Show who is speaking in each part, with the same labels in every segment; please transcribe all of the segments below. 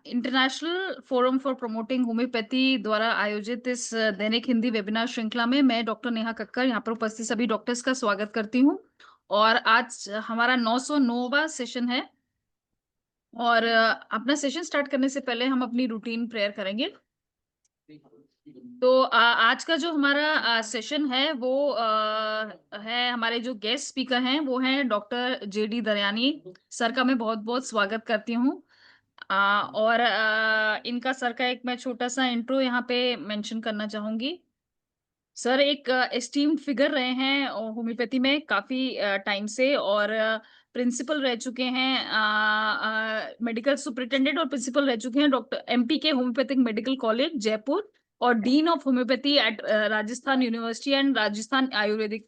Speaker 1: International forum for promoting homeopathy द्वारा आयोजित इस दैनिक हिंदी वेबिनार श्रृंखला में मैं डॉक्टर नेहा कक्कर यहाँ पर उपस्थित सभी डॉक्टर्स का स्वागत करती हूँ। और आज हमारा 909वां सेशन है। और अपना सेशन स्टार्ट करने से पहले हम अपनी रूटीन प्रेयर करेंगे। तो आज का जो हमारा सेशन है वो है, हमारे जो गेस्ट स्पीकर हैं वो हैं डॉक्टर जेडी दरयानी सर का मैं बहुत बहुत स्वागत करती हूँ। और इनका सर का एक मैं छोटा-सा इंट्रो यहाँ पे मेंशन करना चाहूँगी। सर एक एस्टीम्ड फिगर रहे हैं होम्योपैथी में काफ़ी टाइम से, और प्रिंसिपल रह चुके हैं, मेडिकल सुपरिटेंडेंट और प्रिंसिपल रह चुके हैं डॉक्टर एमपी के होम्योपैथिक मेडिकल कॉलेज जयपुर, और dean of homeopathy at Rajasthan university and Rajasthan ayurvedic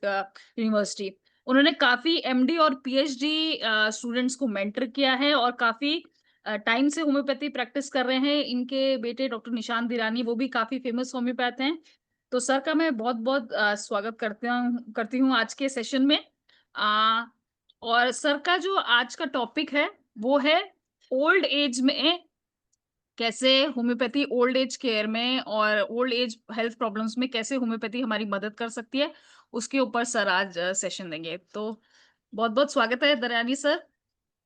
Speaker 1: university. उन्होंने काफ़ी एमडी और पीएचडी स्टूडेंट्स को मेंटर किया है और काफ़ी टाइम से होम्योपैथी प्रैक्टिस कर रहे हैं। इनके बेटे डॉक्टर निशांत दिरानी वो भी काफ़ी फेमस होम्योपैथ हैं। तो सर का मैं बहुत-बहुत स्वागत करती हूँ आज के सेशन में। अ, और सर का जो आज का टॉपिक है, वो है ओल्ड एज में कैसे होम्योपैथी ओल्ड एज केयर में और ओल्ड एज हेल्थ प्रॉब्लम्स में कैसे होम्योपैथी हमारी मदद कर सकती है, उसके ऊपर सर आज सेशन देंगे। तो बहुत-बहुत स्वागत है दरयानी सर।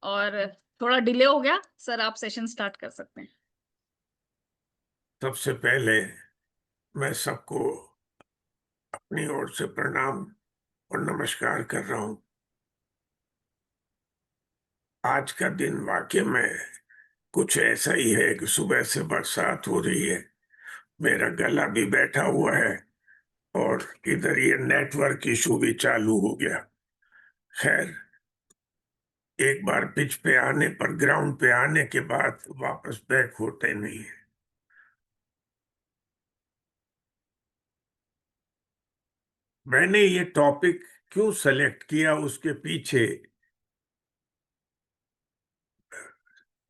Speaker 1: और थोड़ा डिले हो गया, सर आप सेशन स्टार्ट कर सकते हैं।
Speaker 2: सबसे पहले मैं सबको अपनी ओर से प्रणाम और नमस्कार कर रहा हूं। आज का दिन वाकई में कुछ ऐसा ही है कि सुबह से बरसात हो रही है, मेरा गला भी बैठा हुआ है और इधर ये नेटवर्क इशू भी चालू हो गया। खैर, एक बार पिच पे आने पर, ग्राउंड पे आने के बाद वापस बैक होते नहीं है। मैंने ये टॉपिक क्यों सेलेक्ट किया, उसके पीछे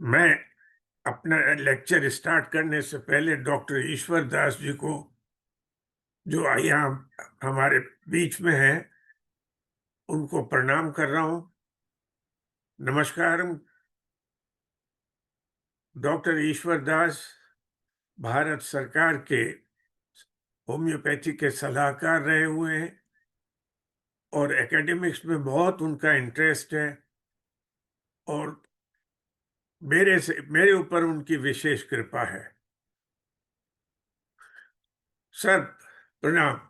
Speaker 2: मैं अपना लेक्चर स्टार्ट करने से पहले डॉक्टर ईश्वर दास जी को, जो यहाँ हमारे बीच में है, उनको प्रणाम कर रहा हूँ। नमस्कार। डॉक्टर ईश्वर दास भारत सरकार के होम्योपैथी के सलाहकार रहे हुए हैं और एकेडमिक्स में बहुत उनका इंटरेस्ट है, और मेरे ऊपर उनकी विशेष कृपा है। सर, प्रणाम।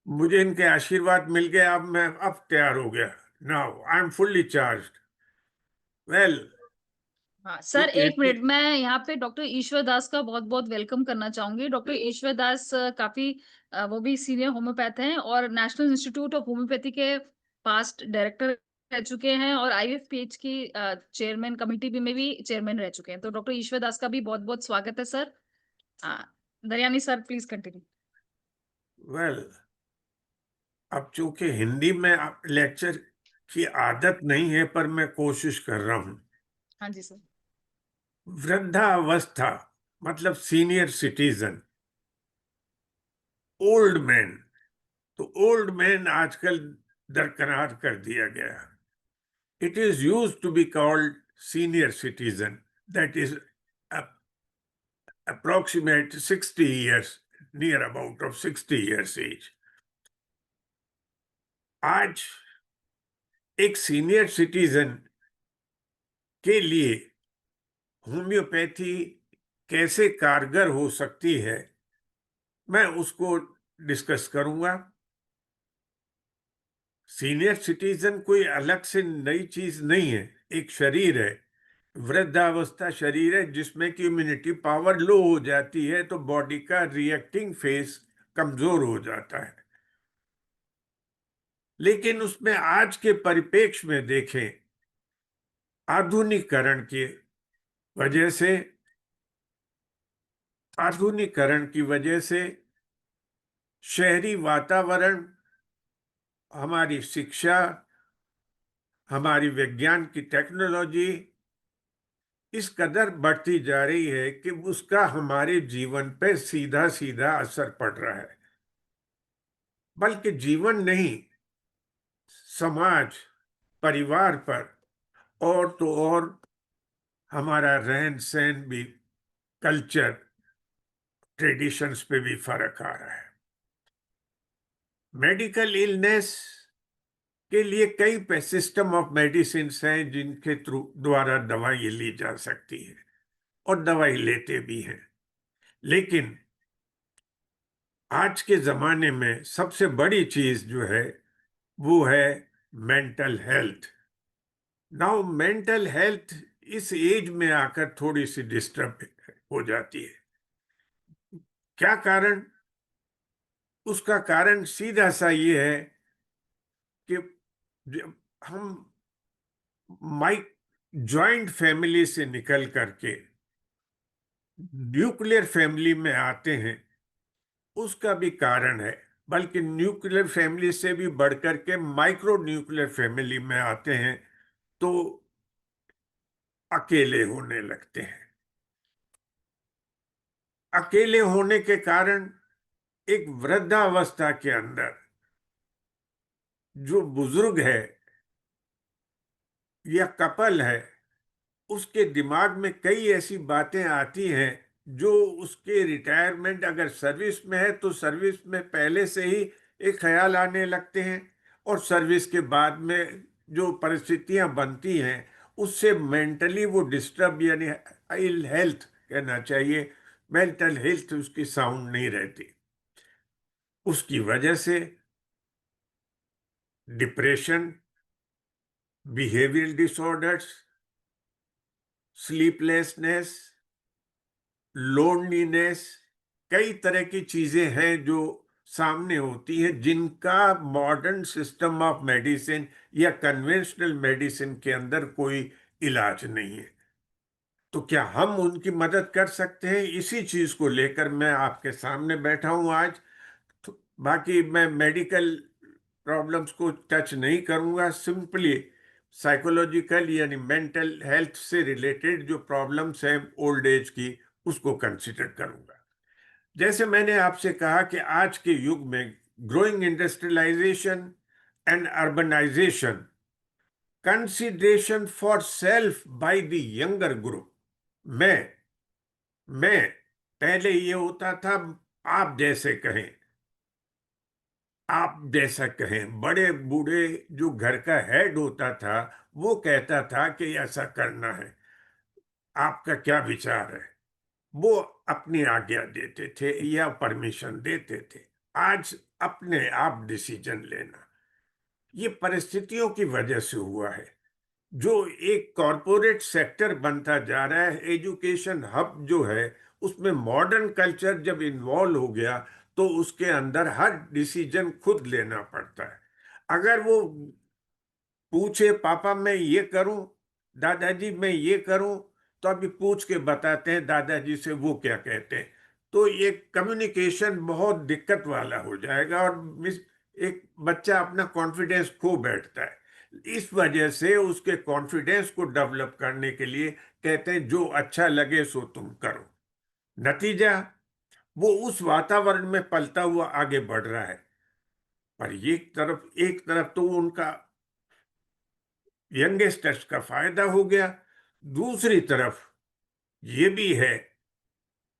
Speaker 2: मुझे इनके आशीर्वाद मिल गए, अब मैं तैयार हो गया। Now I am fully charged. Well,
Speaker 1: हाँ, सर
Speaker 2: क्योंकि
Speaker 1: 1
Speaker 2: इतनी
Speaker 1: मिनट मैं यहाँ पे डॉक्टर ईश्वर दास का बहुत-बहुत वेलकम करना चाहूँगी। डॉक्टर ईश्वर दास काफ़ी वो भी सीनियर होम्योपैथ हैं और नेशनल इंस्टीट्यूट ऑफ होम्योपैथी के पास्ट डायरेक्टर रह चुके हैं, और आईएफपीएच की चेयरमैन कमिटी भी में भी चेयरमैन रह चुके हैं। तो डॉक्टर ईश्वर दास का भी बहुत-बहुत स्वागत है सर। अ, Daryani sir please continue.
Speaker 2: Well, अब चूंकि हिंदी में लेक्चर की आदत नहीं है, पर मैं कोशिश कर रहा हूं।
Speaker 1: हाँ जी सर।
Speaker 2: वृद्धावस्था मतलब सीनियर सिटीजन, ओल्ड मैन। तो ओल्ड मैन आजकल दरकिनार कर दिया गया। It is used to be called senior citizen, that is approximate 60 years, near about of 60 years age. आज एक सीनियर सिटीजन के लिए होम्योपैथी कैसे कारगर हो सकती है, मैं उसको डिस्कस करूंगा। सीनियर सिटीजन कोई अलग से नई चीज नहीं है, एक शरीर है। वृद्धावस्था शरीर है जिसमें कि इम्यूनिटी पावर लो हो जाती है, तो बॉडी का रिएक्टिंग फेस कमजोर हो जाता है। लेकिन उसमें आज के परिप्रेक्ष्य में देखें, आधुनिकीकरण की वजह से आधुनिकीकरण की वजह से शहरी वातावरण, हमारी शिक्षा, हमारी विज्ञान की टेक्नोलॉजी इस कदर बढ़ती जा रही है कि उसका हमारे जीवन पे सीधा सीधा असर पड़ रहा है। बल्कि जीवन नहीं, समाज, परिवार पर और तो और हमारा रहन सहन भी, कल्चर, ट्रेडिशंस पे भी फर्क आ रहा है। मेडिकल इलनेस के लिए कई सिस्टम ऑफ मेडिसिन हैं जिनके थ्रू द्वारा दवाई ली जा सकती है और दवाई लेते भी हैं। लेकिन आज के जमाने में सबसे बड़ी चीज जो है वो है mental health. Now mental health इस एज में आकर थोड़ी सी डिस्टर्ब हो जाती है। क्या कारण? उसका कारण सीधा सा ये है कि जब हम माइक जॉइंट फैमिली से निकल करके न्यूक्लियर फैमिली में आते हैं, उसका भी कारण है। बल्कि न्यूक्लियर फैमिली से भी बढ़कर के माइक्रो न्यूक्लियर फैमिली में आते हैं तो अकेले होने लगते हैं। अकेले होने के कारण एक वृद्धावस्था के अंदर जो बुजुर्ग है या कपल है, उसके दिमाग में कई ऐसी बातें आती हैं जो उसके रिटायरमेंट, अगर सर्विस में है तो सर्विस में पहले से ही एक ख्याल आने लगते हैं, और सर्विस के बाद में जो परिस्थितियां बनती हैं उससे मेंटली वो डिस्टर्ब, यानी इल हेल्थ कहना चाहिए, मेंटल हेल्थ उसकी साउंड नहीं रहती। उसकी वजह से depression, behavioural disorders, sleeplessness, loneliness, कई तरह की चीजें हैं जो सामने होती हैं जिनका मॉडर्न सिस्टम ऑफ मेडिसिन या कन्वेंशनल मेडिसिन के अंदर कोई इलाज नहीं है। तो क्या हम उनकी मदद कर सकते हैं? इसी चीज को लेकर मैं आपके सामने बैठा हूं आज। तो बाकी मैं मेडिकल प्रॉब्लम्स को टच नहीं करूंगा, सिंपली साइकोलॉजिकल यानी मेंटल हेल्थ से रिलेटेड जो प्रॉब्लम्स हैं ओल्ड एज की, उसको कंसिडर करूंगा। जैसे मैंने आपसे कहा कि आज के युग में growing industrialisation and urbanisation, consideration for self by the younger group, मैं पहले ये होता था आप जैसे कहें, आप जैसा कहें, बड़े बूढ़े जो घर का हेड होता था वो कहता था कि ऐसा करना है, आपका क्या विचार है, वो अपनी आज्ञा देते थे या परमिशन देते थे। आज अपने आप डिसीजन लेना, ये परिस्थितियों की वजह से हुआ है। जो एक कॉरपोरेट सेक्टर बनता जा रहा है, एजुकेशन हब जो है, उसमें मॉडर्न कल्चर जब इन्वॉल्व हो गया तो उसके अंदर हर डिसीजन खुद लेना पड़ता है। अगर वो पूछे पापा मैं ये करूं, दादाजी मैं ये करूं, तो अभी पूछ के बताते हैं दादाजी से वो क्या कहते हैं। तो ये कम्युनिकेशन बहुत दिक्कत वाला हो जाएगा और एक बच्चा अपना कॉन्फिडेंस खो बैठता है। इस वजह से उसके कॉन्फिडेंस को डेवलप करने के लिए कहते हैं जो अच्छा लगे सो तुम करो। नतीजा, वो उस वातावरण में पलता हुआ आगे बढ़ रहा है। पर एक तरफ तो उनका यंगस्टर्स का फायदा हो गया, दूसरी तरफ ये भी है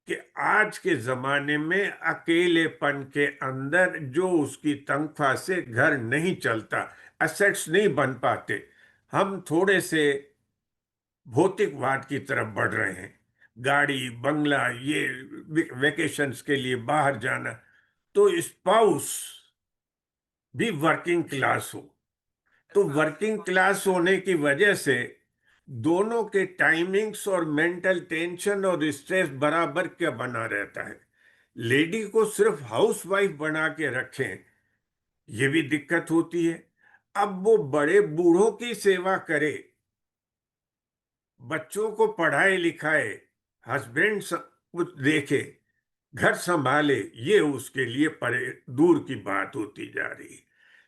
Speaker 2: कि आज के जमाने में अकेलेपन के अंदर जो उसकी तनख्वाह से घर नहीं चलता, एसेट्स नहीं बन पाते, हम थोड़े से भौतिकवाद की तरफ बढ़ रहे हैं। गाड़ी बंगला, ये वेकेशंस के लिए बाहर जाना, तो स्पाउस भी वर्किंग क्लास हो, तो वर्किंग क्लास होने की वजह से दोनों के टाइमिंग्स और मेंटल टेंशन और स्ट्रेस बराबर क्या बना रहता है। लेडी को सिर्फ हाउसवाइफ बना के रखें, ये भी दिक्कत होती है। अब वो बड़े बूढ़ों की सेवा करे, बच्चों को पढ़ाए लिखाए, हस्बैंड कुछ देखे, घर संभाले, ये उसके लिए परे दूर की बात होती जा रही है।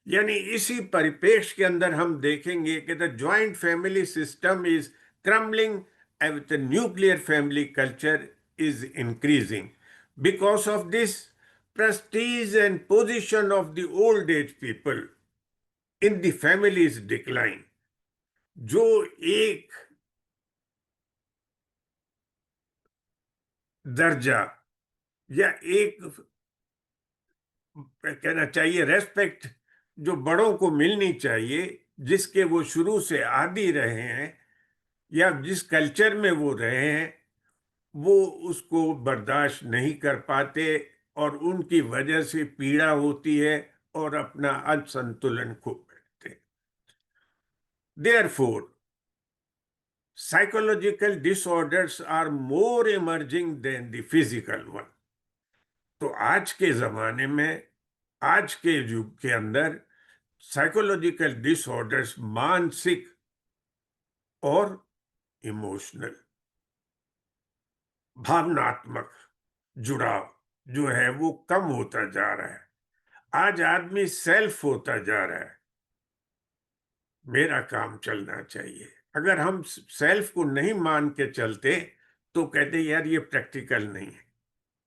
Speaker 2: यानी इसी परिपेक्ष के अंदर हम देखेंगे कि the joint family system is crumbling and the nuclear family culture is increasing. Because of this, prestige and position of the old age people in the family is decline. जो एक दर्जा या एक कहना चाहिए रेस्पेक्ट जो बड़ों को मिलनी चाहिए, जिसके वो शुरू से आदी रहे हैं या जिस कल्चर में वो रहे हैं, वो उसको बर्दाश्त नहीं कर पाते और उनकी वजह से पीड़ा होती है और अपना असंतुलन खो बैठते हैं। Therefore, psychological disorders are more emerging than the physical one. तो आज के जमाने में, आज के युग के अंदर साइकोलॉजिकल डिसऑर्डर्स, मानसिक और इमोशनल, भावनात्मक जुड़ाव जो है वो कम होता जा रहा है। आज आदमी सेल्फ होता जा रहा है, मेरा काम चलना चाहिए। अगर हम सेल्फ को नहीं मान के चलते तो कहते यार ये प्रैक्टिकल नहीं है,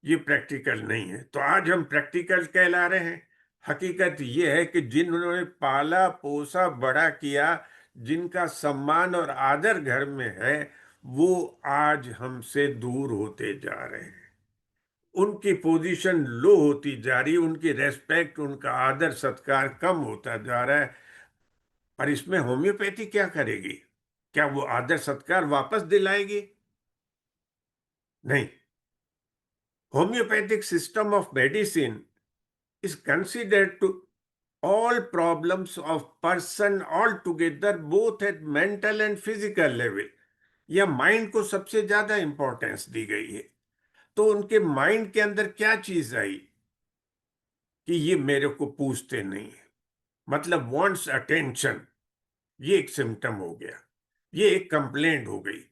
Speaker 2: ये प्रैक्टिकल नहीं है। तो आज हम प्रैक्टिकल कहला रहे हैं। हकीकत ये है कि जिन्होंने पाला पोसा बड़ा किया, जिनका सम्मान और आदर घर में है, वो आज हमसे दूर होते जा रहे हैं। उनकी पोजीशन लो होती जा रही, उनकी रेस्पेक्ट, उनका आदर सत्कार कम होता जा रहा है। पर इसमें होम्योपैथी क्या करेगी? क्या वो आदर सत्कार वापस दिलाएगी? नहीं। Homeopathic system of medicine is considered to all problems of person all together, both at mental and physical level। या माइंड को सबसे ज्यादा इंपॉर्टेंस दी गई है। तो उनके माइंड के अंदर क्या चीज आई कि ये मेरे को पूछते नहीं है, मतलब वांट्स अटेंशन। ये एक सिम्टम हो गया, ये एक कंप्लेंट हो गई।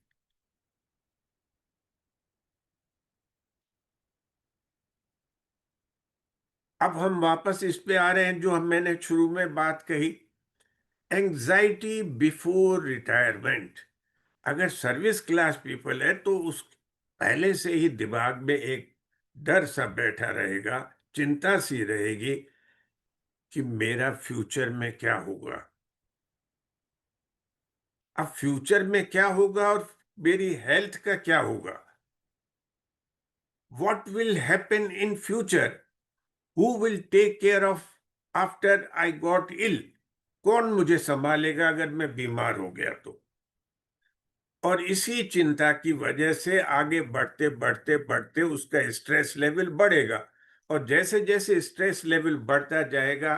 Speaker 2: अब हम वापस इस पे आ रहे हैं जो मैंने शुरू में बात कही, एंजाइटी बिफोर रिटायरमेंट। अगर सर्विस क्लास पीपल है तो उस पहले से ही दिमाग में एक डर सा बैठा रहेगा, चिंता सी रहेगी कि मेरा फ्यूचर में क्या होगा। अब फ्यूचर में क्या होगा और मेरी हेल्थ का क्या होगा? What will happen in future? Who will take care of after I got ill? कौन मुझे संभालेगा अगर मैं बीमार हो गया तो? और इसी चिंता की वजह से आगे बढ़ते बढ़ते बढ़ते उसका स्ट्रेस लेवल बढ़ेगा। और जैसे जैसे स्ट्रेस लेवल बढ़ता जाएगा,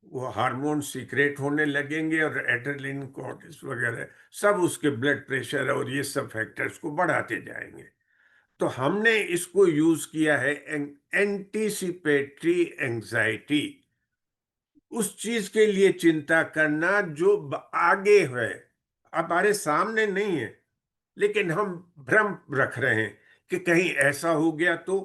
Speaker 2: वो हार्मोन सीक्रेट होने लगेंगे और एड्रेनलिन, कॉर्टिस वगैरह सब उसके ब्लड प्रेशर और ये सब फैक्टर्स को बढ़ाते जाएंगे। तो हमने इसको यूज किया है एंटीसिपेटरी एंजाइटी। उस चीज के लिए चिंता करना जो आगे है, हमारे सामने नहीं है, लेकिन हम भ्रम रख रहे हैं कि कहीं ऐसा हो गया तो,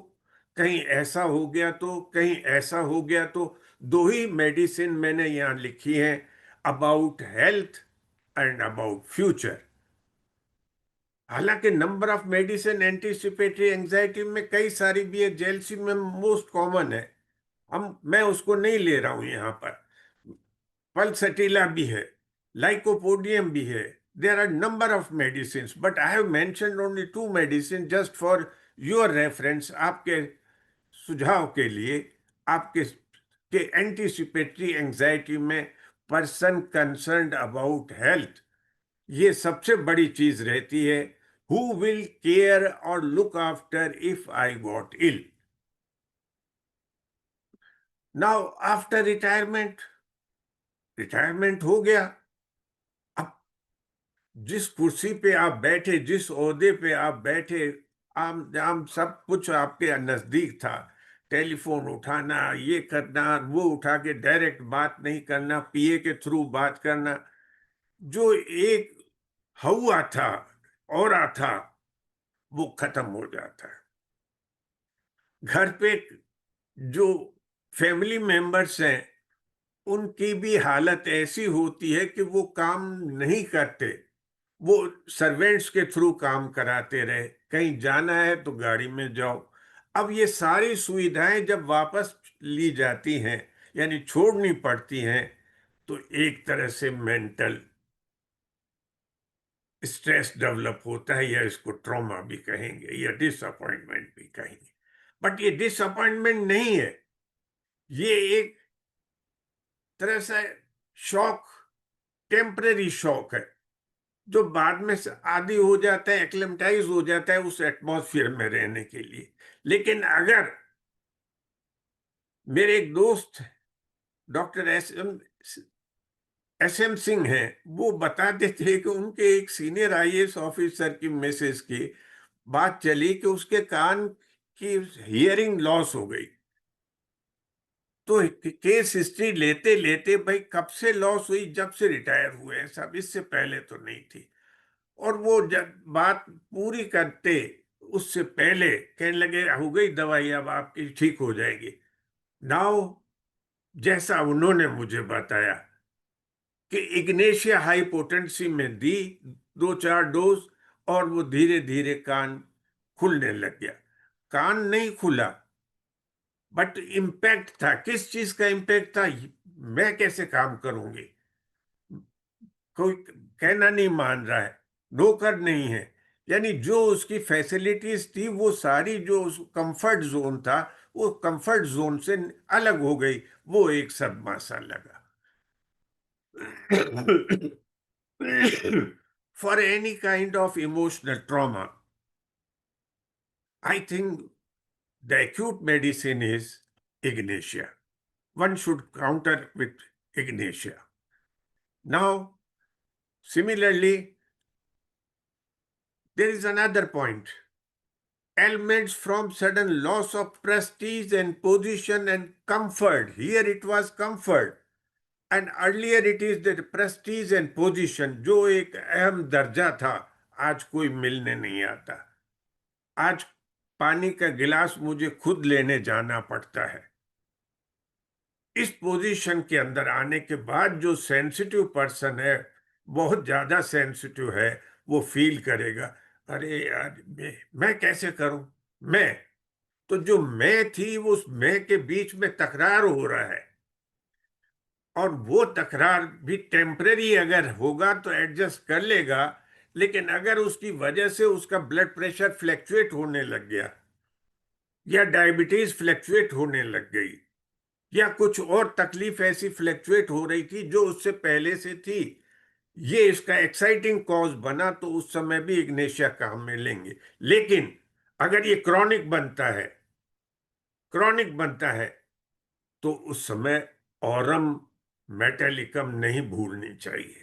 Speaker 2: कहीं ऐसा हो गया तो, कहीं ऐसा हो गया तो। दो ही मेडिसिन मैंने यहां लिखी हैं, about health and about future. हालांकि number of medicine anticipatory anxiety में कई सारी भी है, जेलसी में मोस्ट कॉमन है। मैं उसको नहीं ले रहा हूं यहां पर। पल्सटीला भी है, लाइकोपोडियम भी है। There are number of medicine, but I have mentioned only two medicine just for your reference, आपके सुझाव के लिए। आपके के एंटीसिपेटरी एंजाइटी में पर्सन कंसर्न्ड अबाउट हेल्थ, ये सबसे बड़ी चीज रहती है। हु विल केयर और look after if I got ill? Now after retirement, retirement हो गया। अब जिस कुर्सी पे आप बैठे, जिस ओहदे पे आप बैठे, आम जाम सब कुछ आपके नजदीक था। टेलीफोन उठाना, ये करना, वो उठा के डायरेक्ट बात नहीं करना, पीए के थ्रू बात करना, जो एक हुआ था, और था, वो खत्म हो जाता है। घर पे जो फैमिली मेंबर्स हैं, उनकी भी हालत ऐसी होती है कि वो काम नहीं करते, वो सर्वेंट्स के थ्रू काम कराते रहे। कहीं जाना है तो गाड़ी में जाओ। अब ये सारी सुविधाएं जब वापस ली जाती हैं, यानी छोड़नी पड़ती हैं, तो एक तरह से मेंटल स्ट्रेस डेवलप होता है, या इसको ट्रॉमा भी कहेंगे या डिसअपॉइंटमेंट भी कहेंगे। बट ये डिसअपॉइंटमेंट नहीं है, ये एक तरह से शॉक, टेम्पररी शॉक है, जो बाद में से आदी हो जाता है, एक्लेमेटाइज हो जाता है उस एटमॉस्फेयर में रहने के लिए। लेकिन अगर मेरे एक दोस्त डॉक्टर एस एम सिंह हैं, वो बताते थे कि उनके एक सीनियर आईएएस ऑफिसर की मिसेस की बात चली कि उसके कान की हियरिंग लॉस हो गई। तो केस हिस्ट्री लेते लेते भाई कब से लॉस हुई, जब से रिटायर हुए हैं साहब, इससे पहले तो नहीं थी। और वो जब बात पूरी करते उससे पहले कहने लगे हो गई दवाई, अब आपकी ठीक हो जाएगी। नाउ जैसा उन्होंने मुझे बताया कि इग्नेशिया हाई पोटेंसी में दी 2-4 डोज, और वो धीरे धीरे कान खुलने लग गया। कान नहीं खुला, बट इम्पैक्ट था। किस चीज का इम्पैक्ट था? मैं कैसे काम करूंगी, कोई कहना नहीं मान रहा है, नौकर नहीं है। यानी जो उसकी फैसिलिटीज थी वो सारी, जो कंफर्ट जोन था, वो कंफर्ट जोन से अलग हो गई। वो एक सदमा सा लगा। For any kind of emotional trauma, I think the acute medicine is ignatia. One should counter with ignatia. Now, similarly, there is another point. Ailments from sudden loss of prestige and position and comfort. Here it was comfort. And earlier it is that prestige and position, जो एक अहम दर्जा था, आज कोई मिलने नहीं आता। आज पानी का गिलास मुझे खुद लेने जाना पड़ता है। इस पोजीशन के अंदर आने के बाद जो सेंसिटिव पर्सन है, बहुत ज्यादा सेंसिटिव है, वो फील करेगा, अरे यार मैं कैसे करूं। मैं तो जो मैं थी, वो उस मैं के बीच में तकरार हो रहा है, और वो तकरार भी टेम्परेरी अगर होगा तो एडजस्ट कर लेगा। लेकिन अगर उसकी वजह से उसका ब्लड प्रेशर फ्लैक्चुएट होने लग गया, या डायबिटीज फ्लैक्चुएट होने लग गई, या कुछ और तकलीफ ऐसी फ्लैक्चुएट हो रही थी जो उससे पहले से थी, ये इसका एक्साइटिंग कॉज बना, तो उस समय भी इग्नेशिया काम में लेंगे। लेकिन अगर ये क्रॉनिक बनता है, तो उस समय औरम मेटालिकम नहीं भूलनी चाहिए।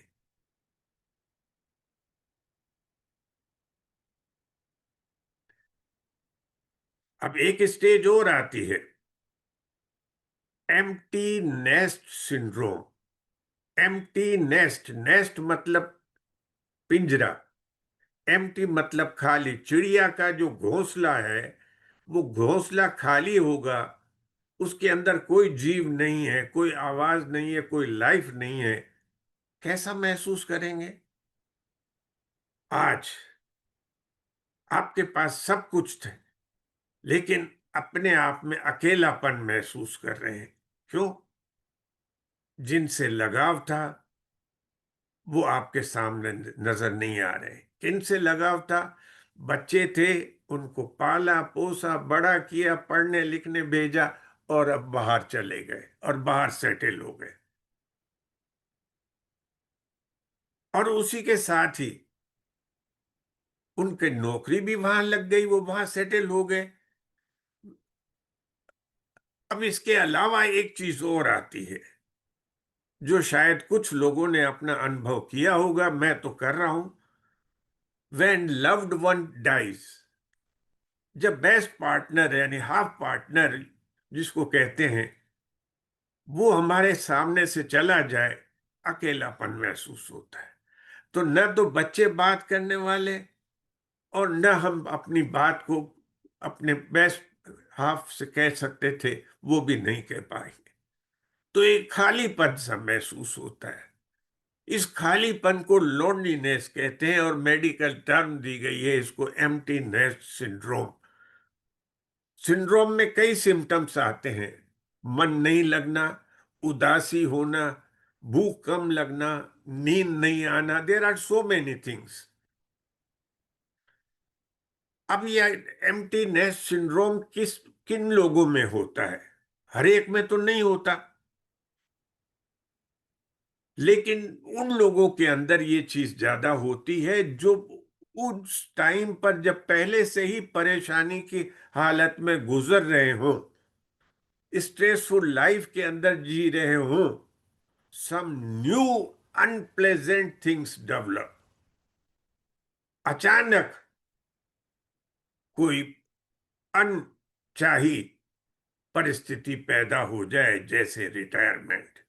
Speaker 2: अब एक स्टेज और आती है, empty nest syndrome. Empty nest, nest मतलब पिंजरा, एम्प्टी मतलब खाली। चिड़िया का जो घोंसला है, वो घोंसला खाली होगा, उसके अंदर कोई जीव नहीं है, कोई आवाज नहीं है, कोई लाइफ नहीं है। कैसा महसूस करेंगे? आज आपके पास सब कुछ थे, लेकिन अपने आप में अकेलापन महसूस कर रहे हैं। क्यों? जिनसे लगाव था वो आपके सामने नजर नहीं आ रहे। किन से लगाव था? बच्चे थे, उनको पाला पोसा बड़ा किया, पढ़ने लिखने भेजा, और अब बाहर चले गए और बाहर सेटल हो गए। और उसी के साथ ही उनकी नौकरी भी वहां लग गई, वो वहां सेटल हो गए। अब इसके अलावा एक चीज और आती है, जो शायद कुछ लोगों ने अपना अनुभव किया होगा, मैं तो कर रहा हूं। व्हेन लव्ड वन डाइज, जब बेस्ट पार्टनर यानी हाफ पार्टनर जिसको कहते हैं, वो हमारे सामने से चला जाए, अकेलापन महसूस होता है। तो न तो बच्चे बात करने वाले, और न हम अपनी बात को अपने बेस्ट हाफ से कह सकते थे, वो भी नहीं कह पाएंगे। तो एक खालीपन सा महसूस होता है। इस खालीपन को लोनलीनेस कहते हैं, और मेडिकल टर्म दी गई है इसको, एम्प्टीनेस सिंड्रोम। सिंड्रोम में कई सिम्टम्स आते हैं, मन नहीं लगना, उदासी होना, भूख कम लगना, नींद नहीं आना, there are so many things. अब ये एम्प्टी नेस्ट सिंड्रोम किन लोगों में होता है? हर एक में तो नहीं होता, लेकिन उन लोगों के अंदर ये चीज ज्यादा होती है जो उस टाइम पर जब पहले से ही परेशानी की हालत में गुजर रहे हो, स्ट्रेसफुल लाइफ के अंदर जी रहे हो, some new unpleasant things develop. अचानक कोई अनचाही परिस्थिति पैदा हो जाए, जैसे रिटायरमेंट।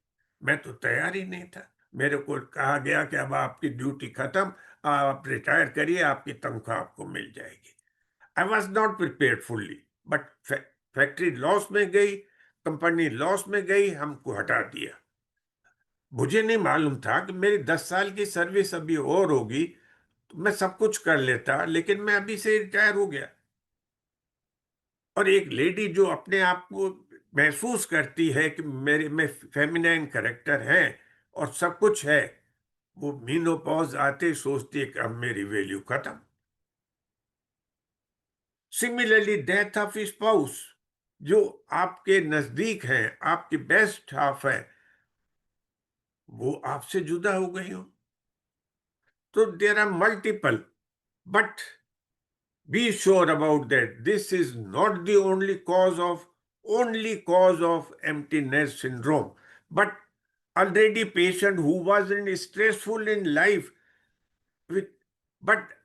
Speaker 2: मैं तो तैयार ही नहीं था। मेरे को कहा गया कि अब आपकी ड्यूटी खत्म, आप रिटायर करिए, आपकी तनख्वाह आपको मिल जाएगी। I was not prepared fully, but factory loss में गई, कंपनी लॉस में गई, हमको हटा दिया। मुझे नहीं मालूम था कि मेरी 10 साल की सर्विस अभी और होगी, तो मैं सब कुछ कर लेता, लेकिन मैं अभी से रिटायर हो गया। और एक लेडी जो अपने आप को महसूस करती है कि मेरे में फेमिनाइन करेक्टर है और सब कुछ है, वो मीनोपॉज आते ही सोचती है कि अब मेरी वैल्यू खत्म। सिमिलरली डेथ ऑफ स्पाउस, जो आपके नजदीक है, आपकी बेस्ट हाफ है, वो आपसे जुदा हो गई हो। तो there are multiple, but be sure about that. This is not the only cause of empty nest syndrome. But already patient who was in stressful in life with, but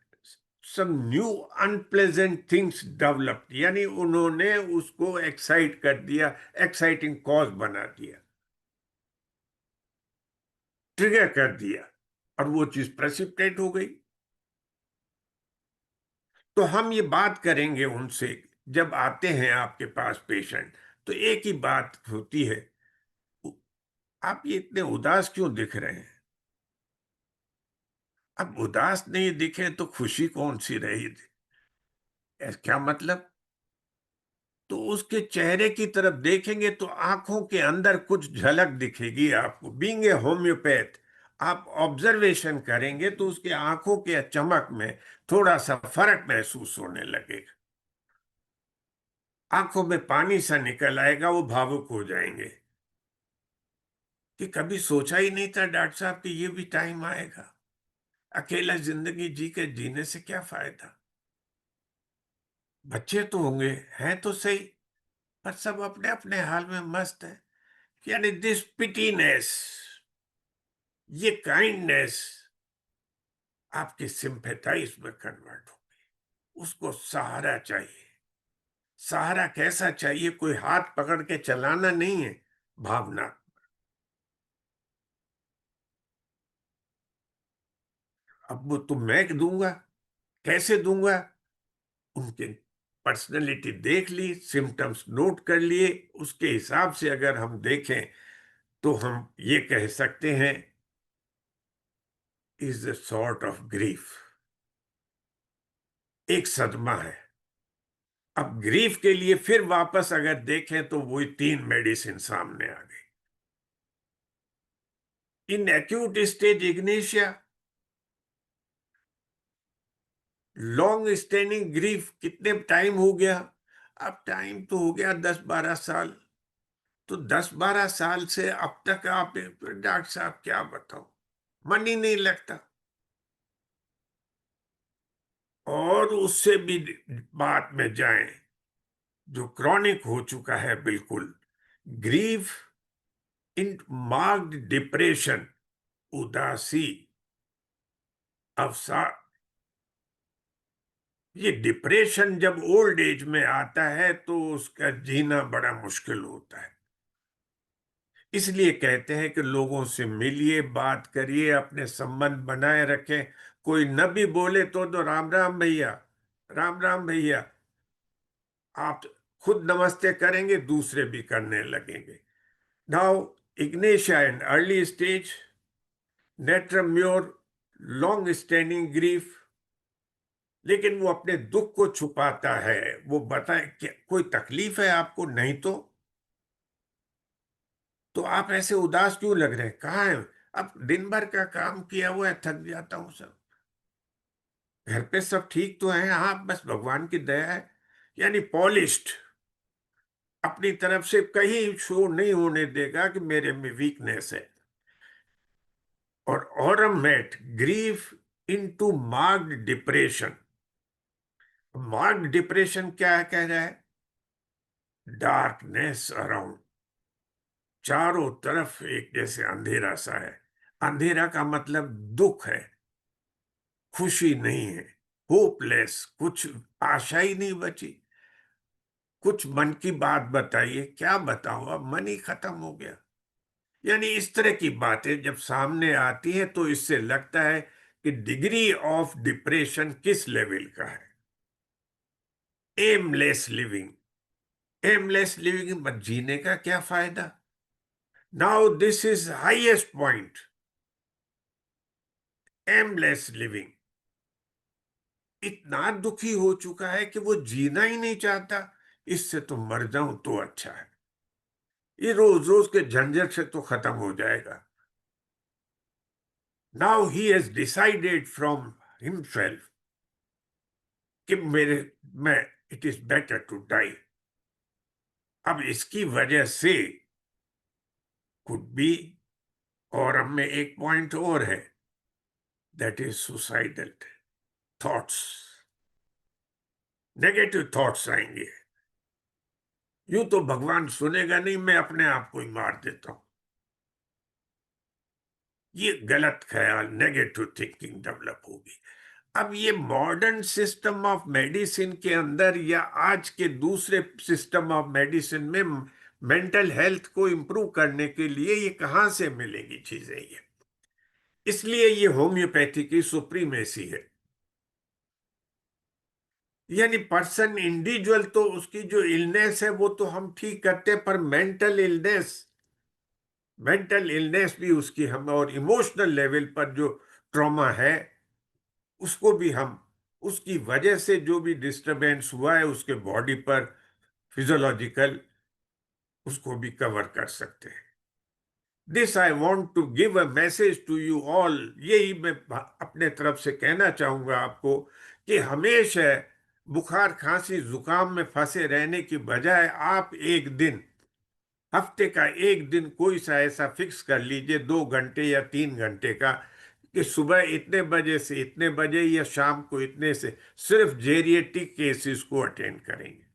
Speaker 2: some new unpleasant things developed. यानी उन्होंने उसको excite कर दिया, exciting cause बना दिया, trigger कर दिया, और वो चीज प्रेसिपिटेट हो गई। तो हम ये बात करेंगे उनसे, जब आते हैं आपके पास पेशेंट, तो एक ही बात होती है, आप ये इतने उदास क्यों दिख रहे हैं? अब उदास नहीं दिखे तो खुशी कौन सी रही? क्या मतलब? तो उसके चेहरे की तरफ देखेंगे तो आंखों के अंदर कुछ झलक दिखेगी आपको। बीइंग ए होम्योपैथ, आप ऑब्जर्वेशन करेंगे तो उसके आंखों के चमक में थोड़ा सा फर्क महसूस होने लगेगा। आंखों में पानी सा निकल आएगा, वो भावुक हो जाएंगे कि कभी सोचा ही नहीं था डॉक्टर साहब कि ये भी टाइम आएगा। अकेला जिंदगी जी के जीने से क्या फायदा? बच्चे तो होंगे, हैं तो सही, पर सब अपने अपने हाल में मस्त है। यानी दिस पिटीनेस, ये काइंडनेस आपकी सिंपैथाइज में कन्वर्ट हो। उसको सहारा चाहिए। सहारा कैसा चाहिए? कोई हाथ पकड़ के चलाना नहीं है, भावना। अब वो तो मैं दूंगा, कैसे दूंगा? उनके पर्सनैलिटी देख ली, सिम्टम्स नोट कर लिए, उसके हिसाब से अगर हम देखें तो हम ये कह सकते हैं, is a sort of grief, एक सदमा है। अब ग्रीफ के लिए फिर वापस अगर देखें तो वही 3 मेडिसिन सामने आ गई। In acute stage Ignatia, long standing grief, कितने टाइम हो गया? अब टाइम तो हो गया 10-12 साल। तो 10-12 साल से अब तक आप, डॉक्टर साहब क्या बताओ, मन ही नहीं लगता। और उससे भी बात में जाएं, जो क्रॉनिक हो चुका है बिल्कुल, ग्रीफ इन मार्क्ड डिप्रेशन, उदासी, अवसाद। ये डिप्रेशन जब ओल्ड एज में आता है तो उसका जीना बड़ा मुश्किल होता है। इसलिए कहते हैं कि लोगों से मिलिए, बात करिए, अपने संबंध बनाए रखें। कोई न भी बोले तो राम राम भैया, राम राम भैया। आप खुद नमस्ते करेंगे, दूसरे भी करने लगेंगे। Now ignatia and early stage, natrum mur, long standing grief, लेकिन वो अपने दुख को छुपाता है। वो बताए कि कोई तकलीफ है आपको? नहीं तो आप ऐसे उदास क्यों लग रहे हैं? कहाँ है? अब दिन भर का काम किया हुआ है, थक जाता हूं सब, घर पे सब ठीक तो है, हाँ, बस भगवान की दया है। यानी पॉलिश्ड, अपनी तरफ से कहीं शो नहीं होने देगा कि मेरे में वीकनेस है। और aurum met grief into marked depression. Marked depression क्या कह रहा है? डार्कनेस अराउंड, चारों तरफ एक जैसे अंधेरा सा है। अंधेरा का मतलब दुख है, खुशी नहीं है, होपलेस, कुछ आशा ही नहीं बची। कुछ मन की बात बताइए, क्या बताऊं, अब मन ही खत्म हो गया। यानी इस तरह की बातें जब सामने आती है तो इससे लगता है कि डिग्री ऑफ डिप्रेशन किस लेवल का है। एमलेस लिविंग, एमलेस लिविंग मत, जीने का क्या फायदा। Now this is highest point, aimless living. इतना दुखी हो चुका है कि वो जीना ही नहीं चाहता। इससे तो मर जाऊं तो अच्छा है, ये रोज रोज के झंझट से तो खत्म हो जाएगा। Now he has decided from himself कि मेरे मैं it is better to die. अब इसकी वजह से कुड बी, और हम में एक पॉइंट और है, that is suicidal thoughts. Negative thoughts आएंगे। यूं तो भगवान सुनेगा नहीं, मैं अपने आप को ही मार देता हूं। ये गलत ख्याल, नेगेटिव थिंकिंग डेवलप होगी। अब ये मॉडर्न सिस्टम ऑफ मेडिसिन के अंदर या आज के दूसरे सिस्टम ऑफ मेडिसिन में मेंटल हेल्थ को इंप्रूव करने के लिए ये कहां से मिलेंगी चीजें ये। इसलिए ये होम्योपैथी की सुप्रीमेसी है। यानी पर्सन इंडिविजुअल तो उसकी जो इलनेस है वो तो हम ठीक करते, पर मेंटल इलनेस, मेंटल इलनेस भी उसकी हम, और इमोशनल लेवल पर जो ट्रॉमा है उसको भी हम, उसकी वजह से जो भी डिस्टरबेंस हुआ है उसके बॉडी पर फिजियोलॉजिकल, उसको भी कवर कर सकते हैं। This I want to give a message to you all. यही मैं अपने तरफ से कहना चाहूंगा आपको कि हमेशा बुखार खांसी जुकाम में फंसे रहने की बजाय आप एक दिन, हफ्ते का एक दिन कोई सा ऐसा फिक्स कर लीजिए, 2 घंटे या 3 घंटे का, कि सुबह इतने बजे से इतने बजे या शाम को इतने से सिर्फ जेरिएट्रिक केसेस को अटेंड करेंगे।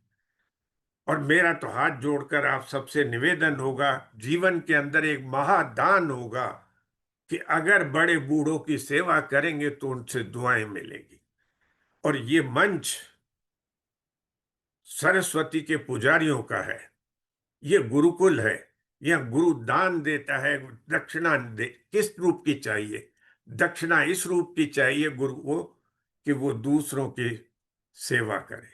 Speaker 2: और मेरा तो हाथ जोड़कर आप सबसे निवेदन होगा, जीवन के अंदर एक महादान होगा कि अगर बड़े बूढ़ों की सेवा करेंगे तो उनसे दुआएं मिलेंगी। और ये मंच सरस्वती के पुजारियों का है, ये गुरुकुल है। यह गुरु दान देता है, दक्षिणा दे किस रूप की चाहिए? दक्षिणा इस रूप की चाहिए गुरु को कि वो दूसरों की सेवा करे।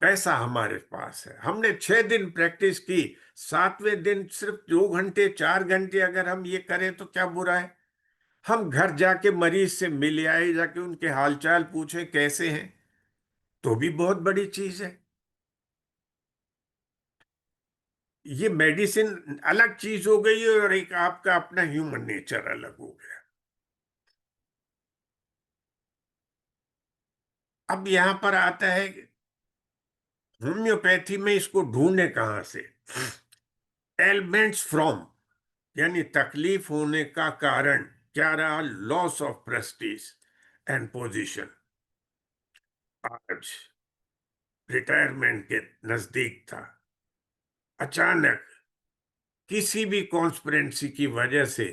Speaker 2: पैसा हमारे पास है, हमने 6 दिन प्रैक्टिस की, 7वें दिन सिर्फ 2 घंटे 4 घंटे अगर हम ये करें तो क्या बुरा है? हम घर जाके मरीज से मिल आए, जाके उनके हालचाल पूछे कैसे हैं, तो भी बहुत बड़ी चीज है। ये मेडिसिन अलग चीज हो गई है और एक आपका अपना ह्यूमन नेचर अलग हो गया। अब यहां पर आता है होम्योपैथी में इसको ढूंढे कहां से। एलिमेंट्स फ्रॉम, यानी तकलीफ होने का कारण क्या रहा? Loss of Prestige and position. आज रिटायरमेंट के नजदीक था, अचानक किसी भी कॉन्स्पिरेंसी की वजह से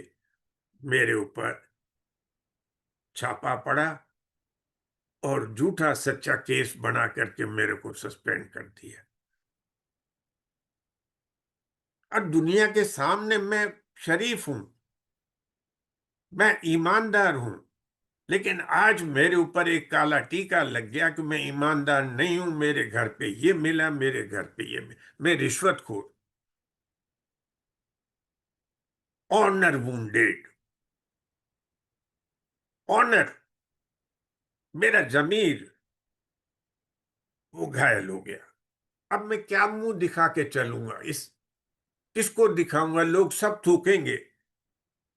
Speaker 2: मेरे ऊपर छापा पड़ा और झूठा सच्चा केस बना करके मेरे को सस्पेंड कर दिया। और दुनिया के सामने मैं शरीफ हूं, मैं ईमानदार हूं, लेकिन आज मेरे ऊपर एक काला टीका लग गया कि मैं ईमानदार नहीं हूं, मेरे घर पे ये मिला, मेरे घर पे ये मिला, मैं रिश्वतखोर, ऑनर वुंडेड, ऑनर, मेरा जमीर वो घायल हो गया। अब मैं क्या मुंह दिखा के चलूंगा? इस किसको दिखाऊंगा? लोग सब थूकेंगे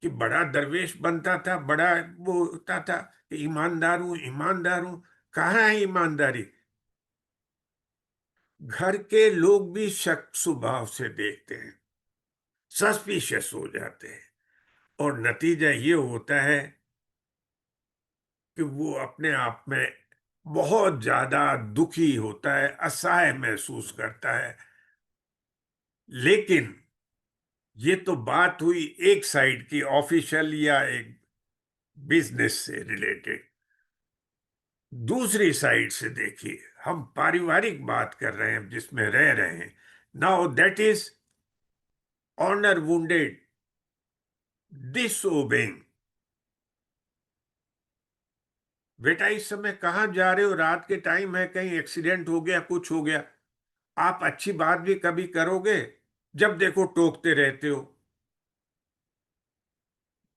Speaker 2: कि बड़ा दरवेश बनता था, बड़ा वो होता था कि ईमानदार हूं, ईमानदार हूं। कहाँ है ईमानदारी? घर के लोग भी शक स्वभाव से देखते हैं, सस्पिशियस हो जाते हैं, और नतीजा ये होता है कि वो अपने आप में बहुत ज्यादा दुखी होता है, असहाय महसूस करता है। लेकिन ये तो बात हुई एक साइड की, ऑफिशियल या एक बिजनेस से रिलेटेड। दूसरी साइड से देखिए, हम पारिवारिक बात कर रहे हैं जिसमें रह रहे हैं। Now that is honour wounded, disobeying. बेटा इस समय कहाँ जा रहे हो? रात के टाइम है, कहीं एक्सीडेंट हो गया, कुछ हो गया। आप अच्छी बात भी कभी करोगे? जब देखो टोकते रहते हो।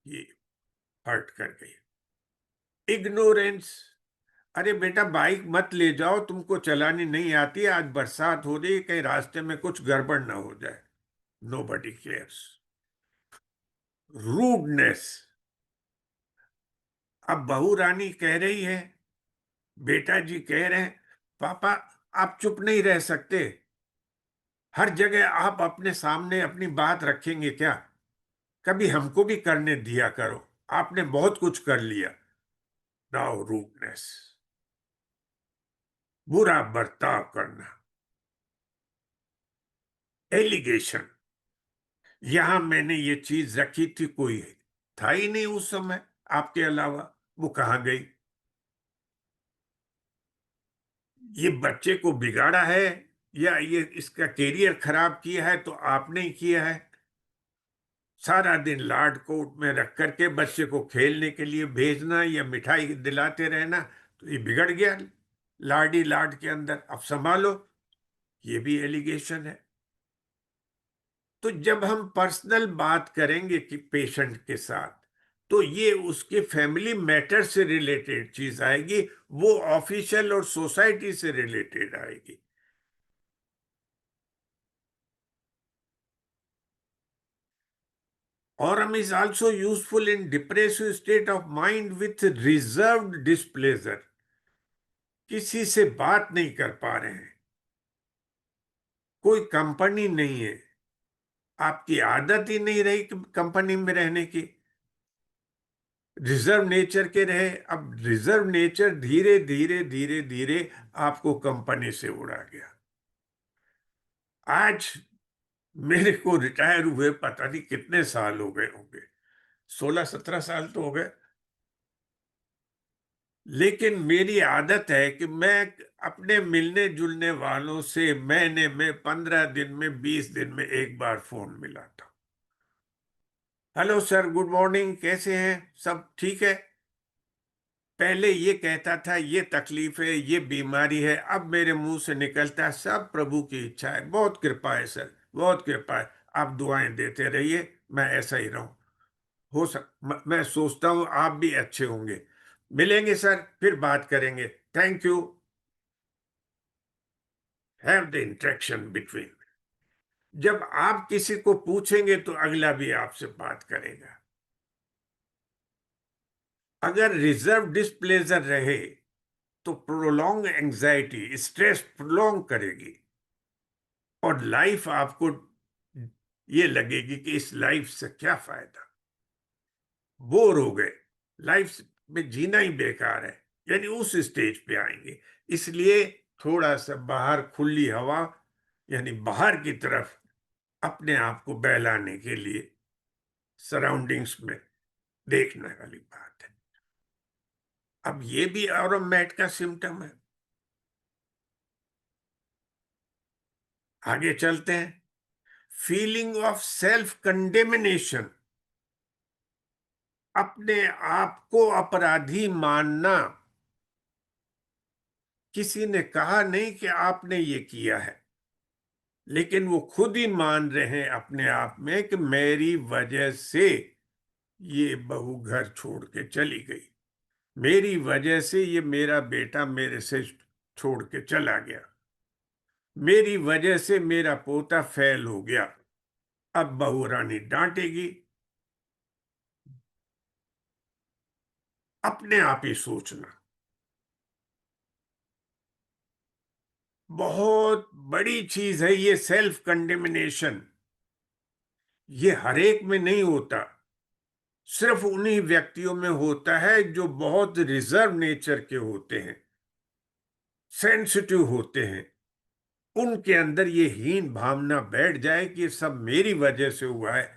Speaker 2: ये हर्ट कर गई। इग्नोरेंस। अरे बेटा बाइक मत ले जाओ, तुमको चलानी नहीं आती, आज बरसात हो रही है, कहीं रास्ते में कुछ गड़बड़ ना हो जाए। Nobody cares. रूडनेस। अब बहू रानी कह रही है, बेटा जी कह रहे हैं, पापा आप चुप नहीं रह सकते? हर जगह आप अपने सामने अपनी बात रखेंगे क्या? कभी हमको भी करने दिया करो, आपने बहुत कुछ कर लिया। नाउ रूडनेस, बुरा बर्ताव करना। एलिगेशन। यहां मैंने ये चीज रखी थी, कोई था ही नहीं उस समय आपके अलावा, वो कहाँ गई? ये बच्चे को बिगाड़ा है, या ये इसका कैरियर खराब किया है तो आपने ही किया है। सारा दिन लाड कोट में रख करके बच्चे को खेलने के लिए भेजना या मिठाई दिलाते रहना, तो ये बिगड़ गया लाडी लाड के अंदर, अब संभालो। ये भी एलिगेशन है। तो जब हम पर्सनल बात करेंगे कि पेशेंट के साथ, तो ये उसके फैमिली मैटर से रिलेटेड चीज आएगी, वो ऑफिशियल और सोसाइटी से रिलेटेड आएगी। Aurum is also useful in depressive state of mind with reserved displeasure। किसी से बात नहीं कर पा रहे हैं, कोई कंपनी नहीं है, आपकी आदत ही नहीं रही कंपनी में रहने की, रिजर्व नेचर के रहे। अब रिजर्व नेचर धीरे धीरे धीरे धीरे आपको कंपनी से उड़ा गया। आज मेरे को रिटायर हुए पता नहीं कितने साल हो गए होंगे, 16-17 साल तो हो गए। लेकिन मेरी आदत है कि मैं अपने मिलने जुलने वालों से महीने में, 15 दिन में, 20 दिन में एक बार फोन मिलाता हूं। हेलो सर, गुड मॉर्निंग, कैसे हैं? सब ठीक है? पहले ये कहता था ये तकलीफ है, ये बीमारी है, अब मेरे मुंह से निकलता है सब प्रभु की इच्छा है, बहुत कृपा है सर, बहुत कृपा है। आप दुआएं देते रहिए, मैं ऐसा ही रहूं। मैं सोचता हूं आप भी अच्छे होंगे। मिलेंगे सर, फिर बात करेंगे। Thank you. Have the interaction between. जब आप किसी को पूछेंगे तो अगला भी आपसे बात करेगा। अगर रिजर्व डिस्प्लेजर रहे तो प्रोलॉन्ग एंजाइटी, स्ट्रेस प्रोलॉन्ग करेगी, और लाइफ आपको ये लगेगी कि इस लाइफ से क्या फायदा, बोर हो गए, लाइफ में जीना ही बेकार है, यानी उस स्टेज पे आएंगे। इसलिए थोड़ा सा बाहर खुली हवा, यानी बाहर की तरफ अपने आप को बहलाने के लिए सराउंडिंग्स में देखने वाली बात है। अब ये भी ऑरोमैट का सिम्टम है। आगे चलते हैं। फीलिंग ऑफ सेल्फ कंडेमिनेशन, अपने आप को अपराधी मानना। किसी ने कहा नहीं कि आपने ये किया है, लेकिन वो खुद ही मान रहे हैं अपने आप में कि मेरी वजह से ये बहू घर छोड़ के चली गई, मेरी वजह से ये मेरा बेटा मेरे से छोड़ के चला गया, मेरी वजह से मेरा पोता फेल हो गया। अब बहू रानी डांटेगी, अपने आप ही सोचना बहुत बड़ी चीज है। ये सेल्फ कंडेमिनेशन ये हर एक में नहीं होता, सिर्फ उन्हीं व्यक्तियों में होता है जो बहुत रिजर्व नेचर के होते हैं, सेंसिटिव होते हैं। उनके अंदर ये हीन भावना बैठ जाए कि ये सब मेरी वजह से हुआ है।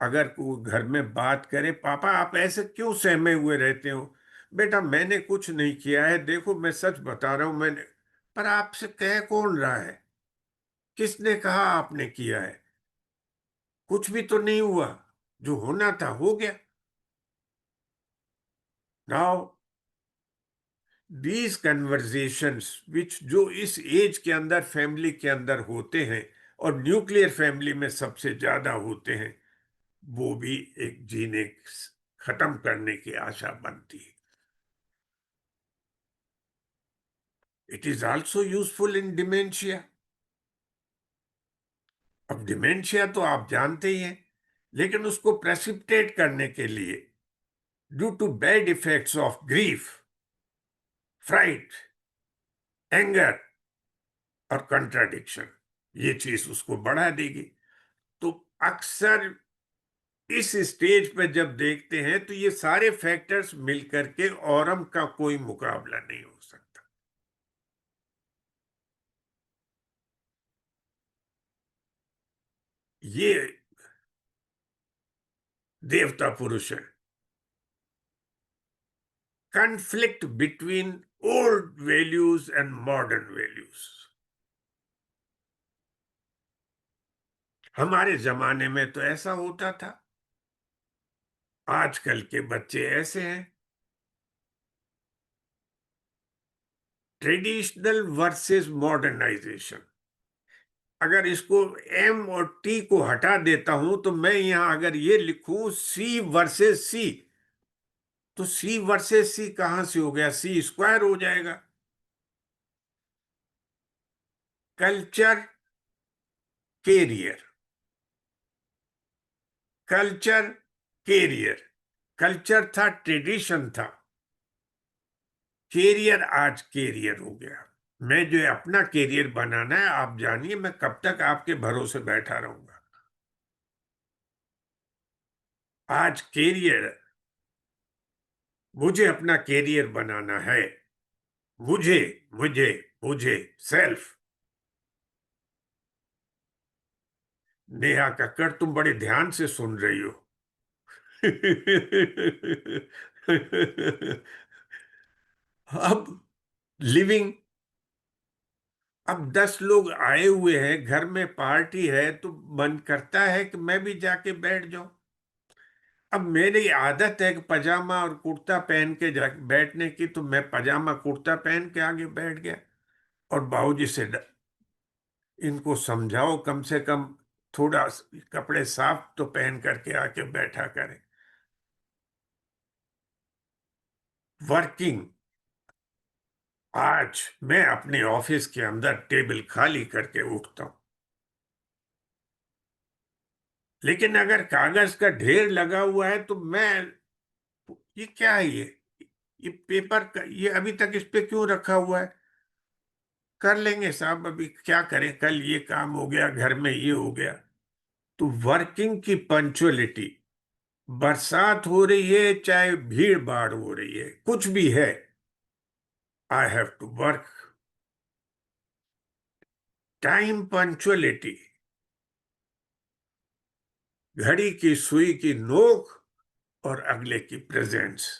Speaker 2: अगर कोई घर में बात करे, पापा आप ऐसे क्यों सहमे हुए रहते हो? बेटा मैंने कुछ नहीं किया है, देखो मैं सच बता रहा हूं, मैंने। पर आपसे कह कौन रहा है? किसने कहा आपने किया है? कुछ भी तो नहीं हुआ, जो होना था हो गया। नाउ दीज कन्वर्सेशंस विच जो इस एज के अंदर फैमिली के अंदर होते हैं, और न्यूक्लियर फैमिली में सबसे ज्यादा होते हैं, वो भी एक जीने खत्म करने की आशा बनती है। It is also useful in dementia. अब डिमेंशिया तो आप जानते ही हैं, लेकिन उसको प्रेसिपिटेट करने के लिए, due to bad effects of grief, fright, anger और कंट्राडिक्शन, ये चीज उसको बढ़ा देगी। तो अक्सर इस स्टेज पे जब देखते हैं तो ये सारे फैक्टर्स मिलकर के औरम का कोई मुकाबला नहीं हो सकता। ये देवता पुरुष है। Conflict between old values and modern values. हमारे जमाने में तो ऐसा होता था, आजकल के बच्चे ऐसे हैं। Traditional versus modernisation. अगर इसको एम और टी को हटा देता हूं तो मैं यहां अगर ये लिखूं सी वर्सेस सी, तो सी वर्सेस सी कहां से हो गया? सी स्क्वायर हो जाएगा। Culture, career, culture, career. Culture था, ट्रेडिशन था, कैरियर आज कैरियर हो गया। मैं जो अपना कैरियर बनाना है, आप जानिए मैं कब तक आपके भरोसे बैठा रहूंगा। आज कैरियर, मुझे अपना कैरियर बनाना है। मुझे, मुझे, मुझे, सेल्फ। नेहा कक्कड़ तुम बड़े ध्यान से सुन रही हो। अब लिविंग, अब 10 लोग आए हुए हैं, घर में पार्टी है, तो मन करता है कि मैं भी जाके बैठ जाऊं। अब मेरी आदत है कि पजामा और कुर्ता पहन के बैठने की, तो मैं पजामा कुर्ता पहन के आगे बैठ गया। और बाबूजी से इनको समझाओ कम से कम थोड़ा कपड़े साफ तो पहन करके आके बैठा करें। वर्किंग, आज मैं अपने ऑफिस के अंदर टेबल खाली करके उठता हूं, लेकिन अगर कागज का ढेर लगा हुआ है तो मैं, ये क्या है ये पेपर का, ये अभी तक इस पे क्यों रखा हुआ है? कर लेंगे साहब, अभी क्या करें, कल ये काम हो गया, घर में ये हो गया। तो वर्किंग की पंचुअलिटी, बरसात हो रही है चाहे भीड़ भाड़ हो रही है, कुछ भी है, I have to work. Time punctuality, घड़ी की सुई की नोक और अगले की प्रेजेंस।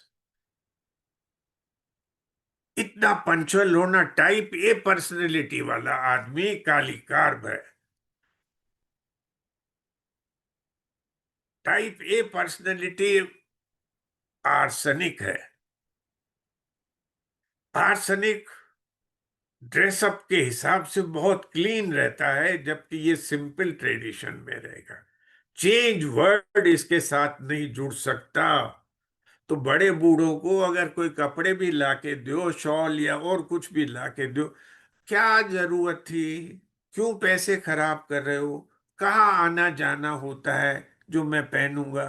Speaker 2: इतना पंचुअल होना, टाइप ए पर्सनैलिटी वाला आदमी काली कार्ब है। टाइप ए पर्सनैलिटी आर्सेनिक है। आर्सेनिक ड्रेसअप के हिसाब से बहुत क्लीन रहता है, जबकि ये सिंपल ट्रेडिशन में रहेगा। चेंज वर्ड इसके साथ नहीं जुड़ सकता। तो बड़े बूढ़ों को अगर कोई कपड़े भी लाके दो, शॉल या और कुछ भी लाके दो, क्या जरूरत थी? क्यों पैसे खराब कर रहे हो? कहाँ आना जाना होता है जो मैं पहनूंगा?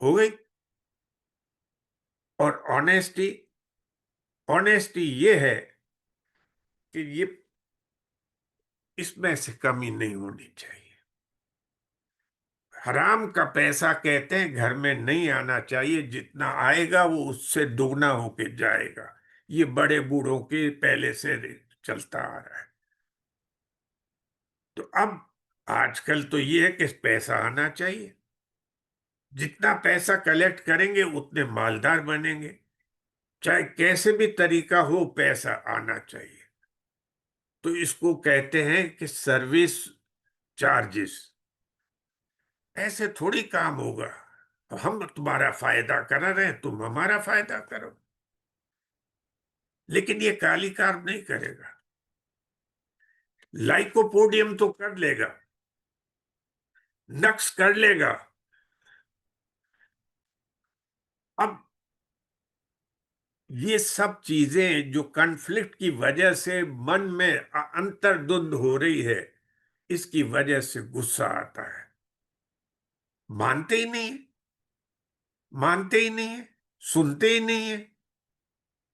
Speaker 2: हो गई। और ऑनेस्टी, ऑनेस्टी ये है कि ये इसमें से कमी नहीं होनी चाहिए। हराम का पैसा कहते हैं घर में नहीं आना चाहिए, जितना आएगा वो उससे दुगना होके जाएगा। ये बड़े बूढ़ों के पहले से चलता आ रहा है। तो अब आजकल तो ये है कि पैसा आना चाहिए, जितना पैसा कलेक्ट करेंगे उतने मालदार बनेंगे। चाहे कैसे भी तरीका हो, पैसा आना चाहिए। तो इसको कहते हैं कि सर्विस चार्जेस। ऐसे थोड़ी काम होगा। हम तुम्हारा फायदा कर रहे हैं, तुम हमारा फायदा करो। लेकिन ये काली कार नहीं करेगा। लाइकोपोडियम तो कर लेगा, नक्श कर लेगा। अब ये सब चीजें जो कॉन्फ्लिक्ट की वजह से मन में अंतर्द्वंद हो रही है, इसकी वजह से गुस्सा आता है। मानते ही नहीं है, मानते ही नहीं है, सुनते ही नहीं है,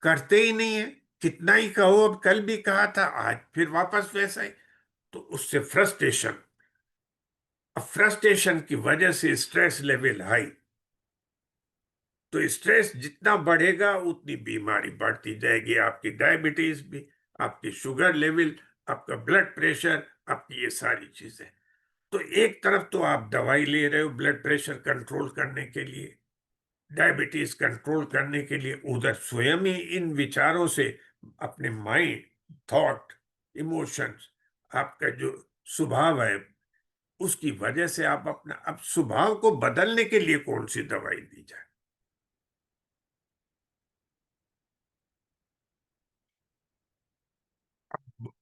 Speaker 2: करते ही नहीं है। कितना ही कहो, अब कल भी कहा था, आज फिर वापस वैसा ही। तो उससे फ्रस्ट्रेशन, अब फ्रस्ट्रेशन की वजह से स्ट्रेस लेवल हाई। तो स्ट्रेस जितना बढ़ेगा उतनी बीमारी बढ़ती जाएगी, आपकी डायबिटीज भी, आपकी शुगर लेवल, आपका ब्लड प्रेशर, आपकी ये सारी चीजें। तो एक तरफ तो आप दवाई ले रहे हो ब्लड प्रेशर कंट्रोल करने के लिए, डायबिटीज कंट्रोल करने के लिए, उधर स्वयं ही इन विचारों से अपने माइंड, थॉट, इमोशंस, आपका जो स्वभाव है उसकी वजह से आप अपना, अब स्वभाव को बदलने के लिए कौन सी दवाई दी जाए।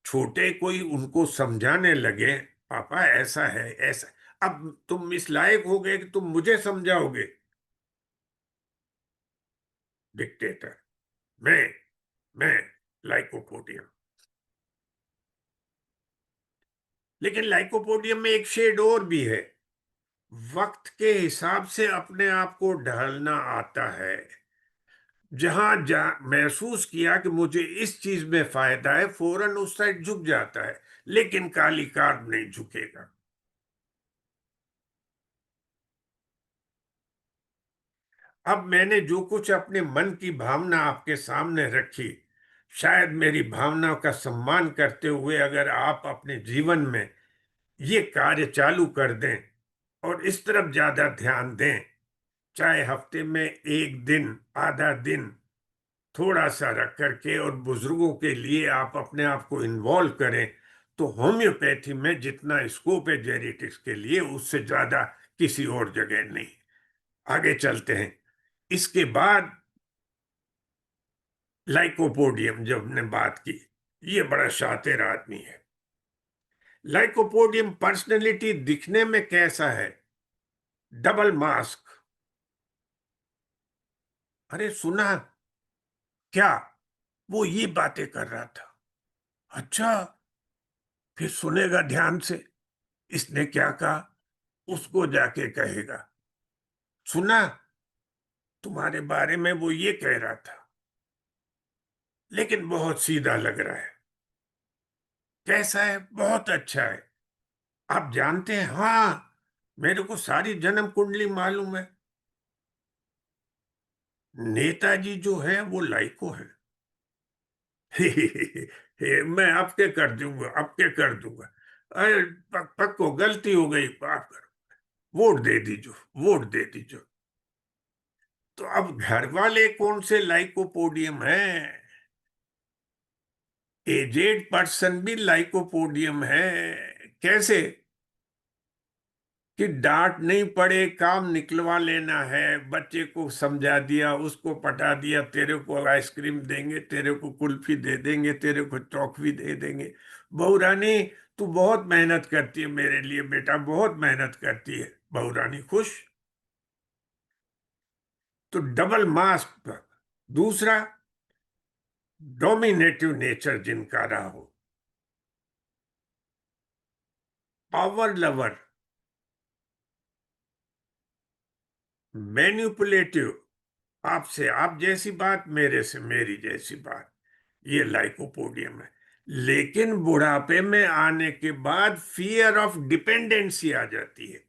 Speaker 2: छोटे कोई उनको समझाने लगे, पापा ऐसा है ऐसा, अब तुम इस लायक हो गए कि तुम मुझे समझाओगे। डिक्टेटर, मैं लाइकोपोडियम। लेकिन लाइकोपोडियम में एक शेड और भी है। वक्त के हिसाब से अपने आप को ढालना आता है। जहां महसूस किया कि मुझे इस चीज में फायदा है, फौरन उस साइड झुक जाता है। लेकिन काली कार नहीं झुकेगा। अब मैंने जो कुछ अपने मन की भावना आपके सामने रखी, शायद मेरी भावनाओं का सम्मान करते हुए अगर आप अपने जीवन में ये कार्य चालू कर दें और इस तरफ ज्यादा ध्यान दें, चाहे हफ्ते में एक दिन, आधा दिन, थोड़ा सा रख करके और बुजुर्गों के लिए आप अपने आप को इन्वॉल्व करें, तो होम्योपैथी में जितना स्कोप है जेनेटिक्स के लिए, उससे ज्यादा किसी और जगह नहीं। आगे चलते हैं। इसके बाद लाइकोपोडियम, जब हमने बात की, ये बड़ा शातिर आदमी है। लाइकोपोडियम पर्सनैलिटी दिखने में कैसा है? Double mask. अरे सुना क्या? वो ये बातें कर रहा था। अच्छा, फिर सुनेगा ध्यान से, इसने क्या कहा, उसको जाके कहेगा, सुना तुम्हारे बारे में वो ये कह रहा था। लेकिन बहुत सीधा लग रहा है। कैसा है? बहुत अच्छा है। आप जानते हैं, हाँ, मेरे को सारी जन्म कुंडली मालूम है। नेताजी जो है वो लाइको है। मैं आपके कर दूंगा, आपके कर दूंगा। अरे पक्को गलती हो गई, माफ करो, वोट दे दीजो, वोट दे दीजो। तो अब घर वाले कौन से लाइकोपोडियम है? एजेड पर्सन भी लाइकोपोडियम है। कैसे? कि डांट नहीं पड़े, काम निकलवा लेना है। बच्चे को समझा दिया, उसको पटा दिया, तेरे को आइसक्रीम देंगे, तेरे को कुल्फी दे देंगे, तेरे को टॉफी दे देंगे। बहू रानी, तू बहुत मेहनत करती है मेरे लिए बेटा, बहुत मेहनत करती है। बहू रानी खुश। तो डबल मास्क। दूसरा, डोमिनेटिव नेचर जिनका रहा हो, पावर लवर, मैन्युपुलेटिव, आपसे आप जैसी बात, मेरे से मेरी जैसी बात, ये लाइकोपोडियम है। लेकिन बुढ़ापे में आने के बाद फियर ऑफ डिपेंडेंसी आ जाती है।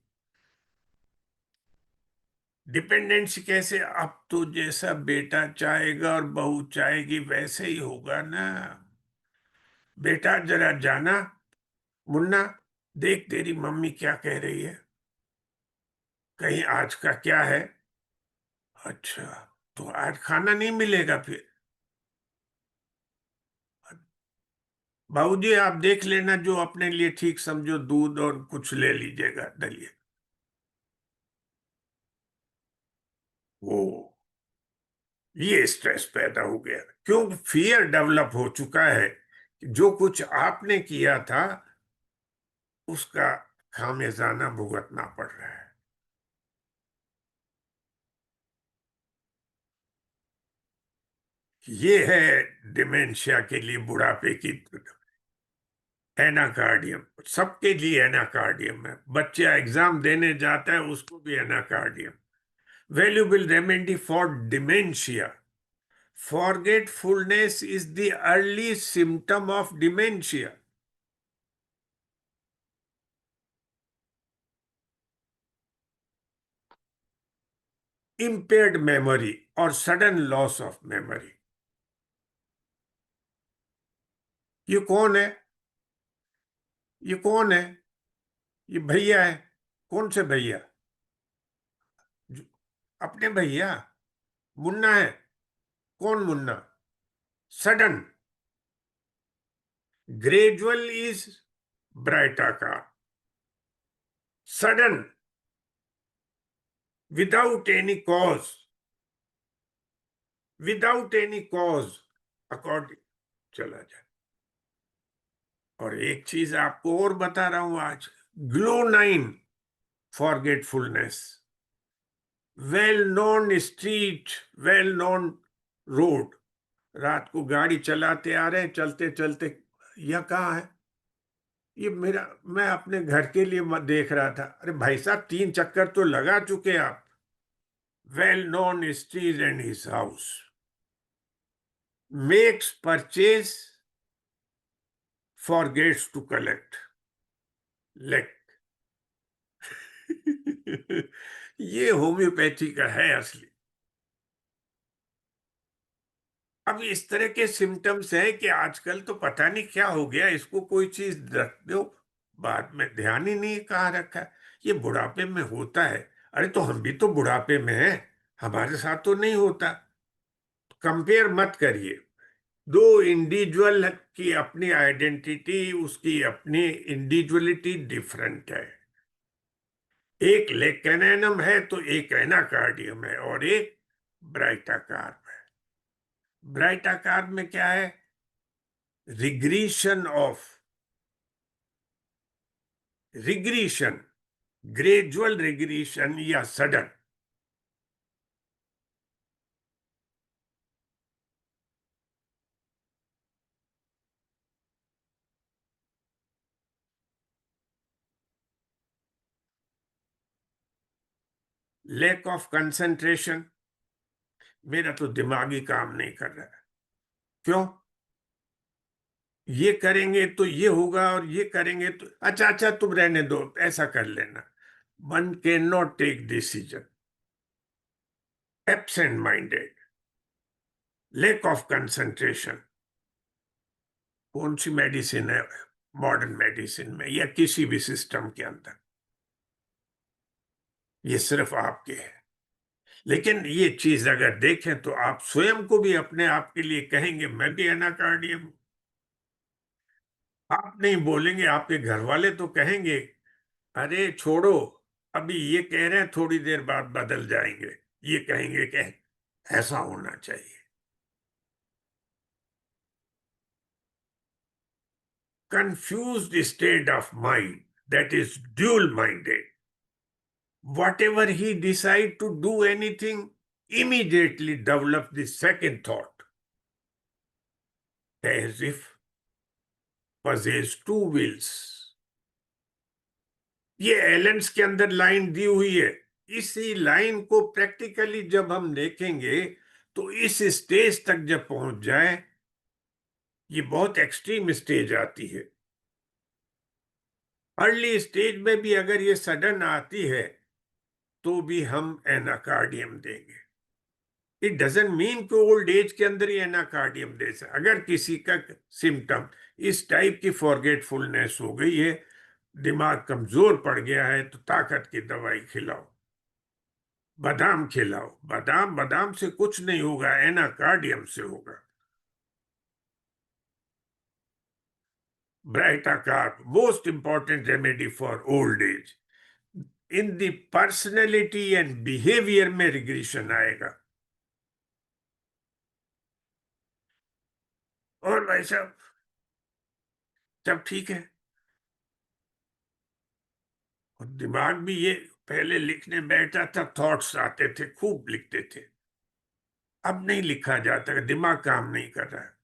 Speaker 2: डिपेंडेंसी कैसे? अब तो जैसा बेटा चाहेगा और बहू चाहेगी वैसे ही होगा ना। बेटा जरा जाना, मुन्ना देख तेरी मम्मी क्या कह रही है, कहीं आज का क्या है। अच्छा, तो आज खाना नहीं मिलेगा फिर। बाबूजी आप देख लेना, जो अपने लिए ठीक समझो, दूध और कुछ ले लीजिएगा दलिए। वो ये स्ट्रेस पैदा हो गया, क्यों? फियर डेवलप हो चुका है कि जो कुछ आपने किया था उसका खामियाजाना भुगतना पड़ रहा है। ये है डिमेंशिया के लिए, बुढ़ापे की एनाकार्डियम। सबके लिए एनाकार्डियम है। बच्चा एग्जाम देने जाता है, उसको भी Anacardium. Valuable remedy for dementia. Forgetfulness is the early symptom of dementia. Impaired memory or sudden loss of memory. ये कौन है? ये कौन है? ये भैया है। कौन से भैया? अपने भैया? मुन्ना है? कौन Munna? Sudden. Gradual is baryta का। Sudden, without any cause, without any cause, according चला जाए। और एक चीज आपको और बता रहा हूं आज, glow 9 forgetfulness. Well known street, well known road. रात को गाड़ी चलाते आ रहे हैं, चलते चलते, यह कहाँ है? ये मेरा, मैं अपने घर के लिए देख रहा था। अरे भाई साहब, 3 चक्कर तो लगा चुके आप। Well known street and his house. Makes purchase, forgets to collect. लेक ये होम्योपैथी का है असली। अब इस तरह के सिम्टम्स हैं कि आजकल तो पता नहीं क्या हो गया, इसको कोई चीज रख दो, बाद में ध्यान ही नहीं कहाँ रखा है। ये बुढ़ापे में होता है। अरे तो हम भी तो बुढ़ापे में हैं, हमारे साथ तो नहीं होता। कंपेयर मत करिए। दो इंडिविजुअल की अपनी आइडेंटिटी, उसकी अपनी इंडिविजुअलिटी डिफरेंट है। एक लेकेनेनम है तो एक एनाकार्डियम है और एक ब्राइटाकार है। ब्राइटाकार में क्या है? Regression of, regression, gradual regression या सडन। Lack of concentration. मेरा तो दिमाग ही काम नहीं कर रहा है। क्यों? ये करेंगे तो ये होगा और ये करेंगे तो अच्छा अच्छा, तुम रहने दो, ऐसा कर लेना। One cannot take decision. Absent minded, lack of concentration. कौन सी मेडिसिन है मॉडर्न मेडिसिन में या किसी भी सिस्टम के अंदर? ये सिर्फ आपके है। लेकिन ये चीज अगर देखें तो आप स्वयं को भी अपने आप के लिए कहेंगे मैं भी एनाकार्डियम हूं। आप नहीं बोलेंगे, आपके घर वाले तो कहेंगे अरे छोड़ो, अभी ये कह रहे हैं थोड़ी देर बाद बदल जाएंगे, ये कहेंगे कि ऐसा होना चाहिए। Confused state of mind, that is dual minded. Whatever he decide to do anything, immediately develop the second thought, as if possess two wills। ये एलेंस के अंदर लाइन दी हुई है। इसी लाइन को प्रैक्टिकली जब हम देखेंगे तो इस स्टेज तक जब पहुंच जाए, ये बहुत एक्सट्रीम स्टेज आती है। अर्ली स्टेज में भी अगर ये सडन आती है तो भी हम एनाकार्डियम देंगे। इट डजेंट मीन कि ओल्ड एज के अंदर ही एनाकार्डियम दे सकते। अगर किसी का सिम्टम इस टाइप की फॉरगेटफुलनेस हो गई है, दिमाग कमजोर पड़ गया है, तो ताकत की दवाई खिलाओ, बादाम खिलाओ। बादाम बादाम से कुछ नहीं होगा, एनाकार्डियम से होगा। Baryta carb most important remedy for old age. In the personality and behaviour में रिग्रेशन आएगा। और भाई साहब सब ठीक है। और दिमाग भी ये, पहले लिखने बैठा था थॉट्स आते थे, खूब लिखते थे। अब नहीं लिखा जाता, दिमाग काम नहीं कर रहा है।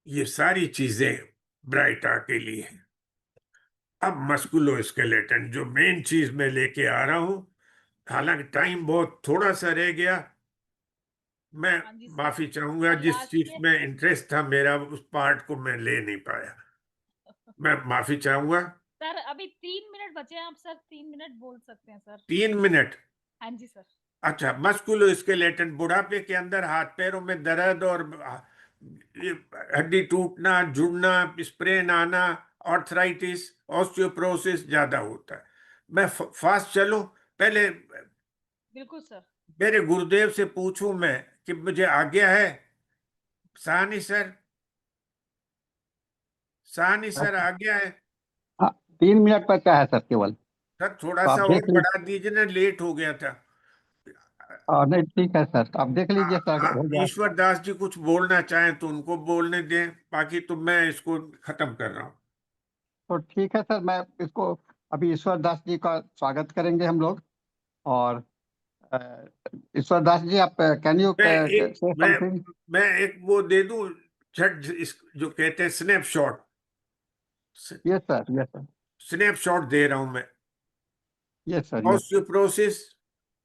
Speaker 2: ये सारी चीजें ब्राइटा के लिए हैं। अब मस्कुलोस्केलेटन जो मेन चीज मैं लेके आ रहा हूं, हालांकि टाइम बहुत थोड़ा सा रह गया, मैं
Speaker 1: हाँ जी सर।
Speaker 2: माफी चाहूंगा।
Speaker 1: और
Speaker 2: जिस
Speaker 1: लास्ट
Speaker 2: चीज
Speaker 1: में
Speaker 2: में इंटरेस्ट था मेरा, उस पार्ट को मैं ले नहीं पाया, मैं माफी चाहूंगा।
Speaker 1: सर अभी 3 मिनट बचे हैं, आप सर 3 मिनट बोल सकते हैं सर।
Speaker 2: 3 मिनट?
Speaker 1: हाँ जी सर।
Speaker 2: अच्छा, मस्कुलोस्केलेटल बुढ़ापे के अंदर हाथ पैरों में दर्द और ये हड्डी टूटना, जुड़ना, स्प्रेन आना, आर्थराइटिस, ऑस्टियोप्रोसिस ज्यादा होता है। मैं फास्ट चलूं? पहले
Speaker 1: बिल्कुल सर।
Speaker 2: मेरे गुरुदेव से पूछूं मैं कि मुझे आज्ञा है? साहनी सर, साहनी सर आज्ञा है?
Speaker 3: हाँ, 3 मिनट बचा है सर केवल।
Speaker 2: सर थोड़ा
Speaker 3: तो आप
Speaker 2: सा और
Speaker 3: देख लीजिए।
Speaker 2: बढ़ा दीजिए ना, लेट हो गया था।
Speaker 3: नहीं, ठीक है सर, आप देख लीजिए सर, अगर हो जाए।
Speaker 2: ईश्वर दास जी कुछ बोलना चाहें तो उनको बोलने दें, बाकी तो मैं इसको खत्म कर रहा हूं।
Speaker 3: तो ठीक है सर, मैं इसको अभी ईश्वर दास जी का स्वागत करेंगे हम लोग। और अ, ईश्वर दास जी, आप कैन यू
Speaker 2: मैं एक
Speaker 3: से समथिंग?
Speaker 2: मैं एक वो दे दूं, झट इस जो कहते हैं snapshot,
Speaker 3: yes sir, yes sir,
Speaker 2: snapshot दे रहा हूं मैं।
Speaker 3: Yes sir, yes sir.
Speaker 2: Osteoporosis,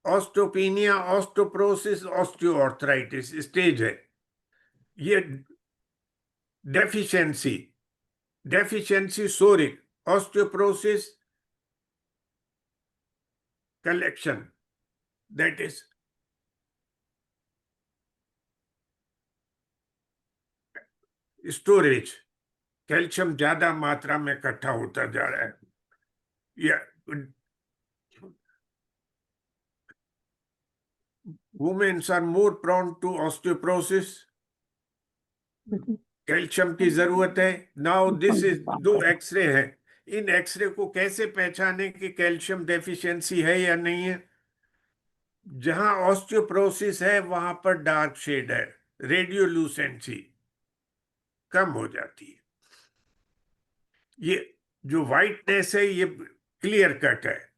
Speaker 2: osteopenia, osteoporosis, osteoarthritis stage है ये। Deficiency, deficiency psoric, osteoporosis, collection, that is storage. Calcium ज्यादा मात्रा में इकट्ठा होता जा रहा है। या womens are more prone to osteoporosis, calcium की जरूरत है। नाउ दिस इज दो एक्सरे है। इन एक्सरे को कैसे पहचाने कि कैल्शियम डेफिशिएंसी है या नहीं है? जहां ऑस्टियोप्रोसिस है वहां पर डार्क शेड है, रेडियोलुसेंसी कम हो जाती है। ये जो वाइटनेस है ये क्लियर कट है।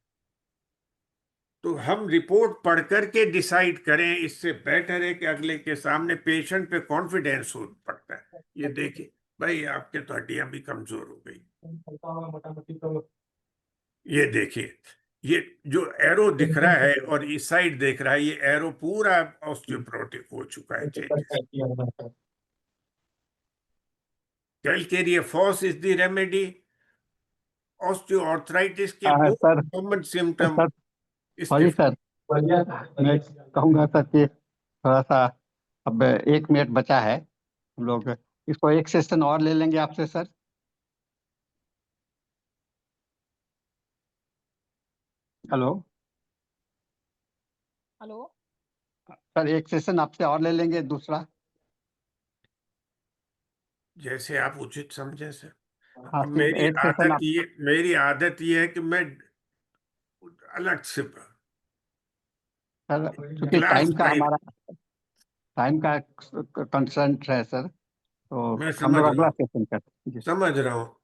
Speaker 2: तो हम रिपोर्ट पढ़ करके डिसाइड करें, इससे बेटर है कि अगले के सामने पेशेंट पे कॉन्फिडेंस हो पड़ता है। ये देखिए भाई, आपके तो हड्डियां भी कमजोर हो गई। ये देखिए, ये जो एरो दिख रहा है और इस साइड देख रहा है, ये एरो पूरा ऑस्टियोप्रोटिक हो चुका है, changes. Calcarea phos is the remedy. Osteoarthritis के
Speaker 3: हाँ
Speaker 2: most
Speaker 3: sir,
Speaker 2: common symptom
Speaker 3: sir sorry
Speaker 2: stiff.
Speaker 3: Sir, मैं कहूँगा सर कि थोड़ा सा अब 1 मिनट बचा है। हम लोग इसको एक सेशन और ले लेंगे आपसे सर। Hello
Speaker 1: hello.
Speaker 3: सर, एक सेशन आपसे और ले लेंगे, दूसरा।
Speaker 2: जैसे आप उचित समझे सर।
Speaker 3: हाँ,
Speaker 2: अब
Speaker 3: सिर्फ एक सेशन आप।
Speaker 2: मेरी आदत ये है कि मैं अलग से
Speaker 3: सर क्योंकि
Speaker 2: क्लास टाइप,
Speaker 3: टाइम का कंस्ट्रेंट है सर, तो
Speaker 2: मैं
Speaker 3: हम
Speaker 2: समझ
Speaker 3: लोग
Speaker 2: रहा
Speaker 3: अगला
Speaker 2: हूँ,
Speaker 3: सेशन करते हैं।
Speaker 2: समझ रहा हूँ।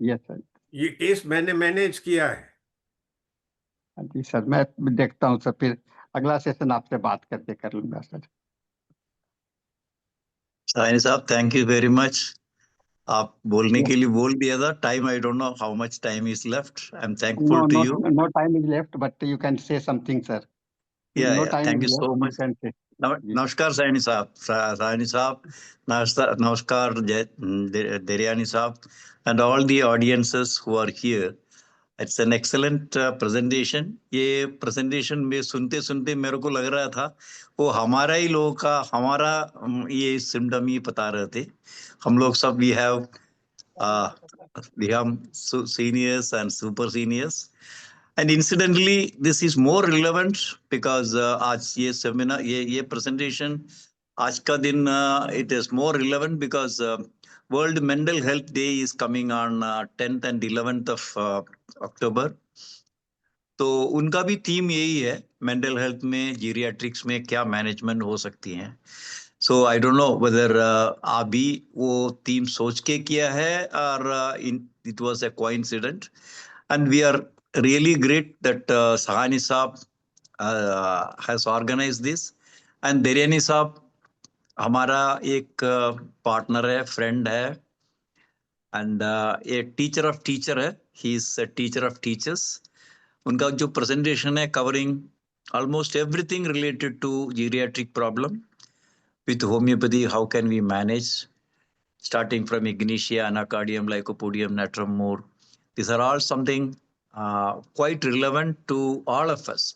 Speaker 3: Yes sir.
Speaker 2: ये केस मैंने मैनेज किया है।
Speaker 3: हाँ जी सर, मैं देखता हूँ सर, फिर अगला सेशन आपसे बात करके कर लूंगा सर।
Speaker 4: साहिनी साहब, थैंक यू वेरी मच। आप बोलने के लिए बोल दिया था. Time, I don't know how much time is left. I'm thankful
Speaker 3: No,
Speaker 4: to
Speaker 3: no,
Speaker 4: you.
Speaker 3: no time is left, but you can say something, sir.
Speaker 4: Yeah,
Speaker 3: No
Speaker 4: yeah.
Speaker 3: time
Speaker 4: Thank
Speaker 3: is
Speaker 4: you
Speaker 3: left,
Speaker 4: so much.
Speaker 3: you can say.
Speaker 4: नमस्कार सायनी साहब, नमस्कार Deryani साहब, and all the audiences who are here. It's an excellent presentation. ये presentation में सुनते सुनते मेरे को लग रहा था वो हमारा ही लोगों का हमारा ये symptom ही बता रहे थे. हम लोग सब we have seniors and super seniors. And incidentally, this is more relevant because आज ये seminar, ये presentation, आज का दिन it is more relevant because World Mental Health Day is coming on 10th and 11th of October. तो उनका भी theme यही है, मेंटल हेल्थ में, जीरियाट्रिक्स में क्या मैनेजमेंट हो सकती हैं. सो आई डोंट नो वेदर आप भी वो थीम सोच के किया है और it was a coincident. And we are really great that Sahani Saab has organized this. And Deryani Saab हमारा एक partner है, friend है, and a teacher of teacher है. He is a teacher of teachers. उनका जो presentation है covering almost everything related to geriatric problem with homeopathy. How can we manage, starting from ignitia, anacardium, lycopodium, natrum mur. These are all something quite relevant to all of us.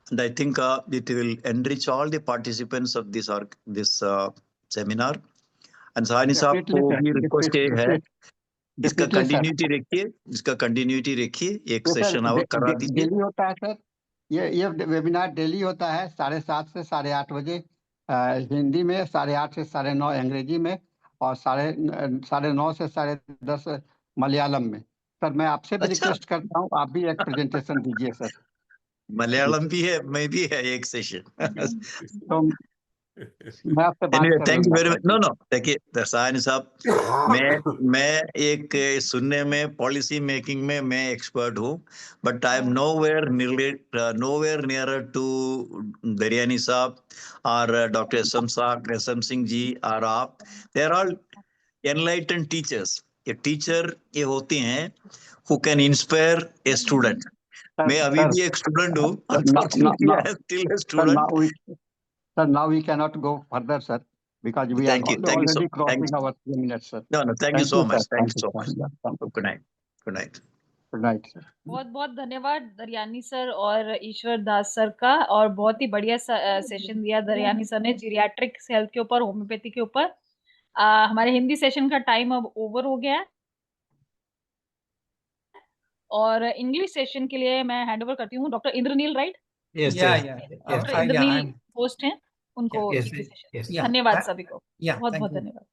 Speaker 4: And I think it will enrich all the participants of this seminar. And Sahani साहब को भी request है, इसका continuity रखिए, एक session और करा दीजिए.
Speaker 3: डेली होता है सर, ये वेबिनार डेली होता है 7:30 से 8:30 बजे हिंदी में, 8:30 से 9:30 अंग्रेजी में, और 9:30 से 10:30 मलयालम में. सर मैं आपसे भी रिक्वेस्ट करता हूँ, आप भी एक प्रेजेंटेशन दीजिए सर.
Speaker 4: मलयालम भी है, मैं भी है एक सेशन.
Speaker 3: तो मैं आपसे बात कर
Speaker 4: thank you very much. No देखिए साहनी साहब, मैं एक सुनने में, पॉलिसी मेकिंग में मैं एक्सपर्ट हूँ, but I am nowhere nearer to Dariyani साहब और डॉक्टर एसएम सिंह जी और आप. They are all enlightened teachers. ये टीचर ये होते हैं who can inspire a student. मैं अभी भी एक स्टूडेंट हूँ.
Speaker 3: Sir, now we cannot go further, sir, because we are already crossing our 3 minutes, sir.
Speaker 4: No, thank you so much. Thank you so much. Good night. Good night.
Speaker 3: Good night, sir.
Speaker 1: बहुत बहुत धन्यवाद Daryani sir और ईश्वर दास sir का, और बहुत ही बढ़िया session दिया Daryani sir ने जीरियाट्रिक हेल्थ के ऊपर, होम्योपैथी के ऊपर. हमारे हिंदी सेशन का टाइम अब ओवर हो गया है, और इंग्लिश सेशन के लिए मैं हैंड ओवर करती हूँ doctor Indranil. Right? Doctor Indranil host हैं, उनको इंग्लिश सेशन. धन्यवाद सभी को, बहुत बहुत धन्यवाद.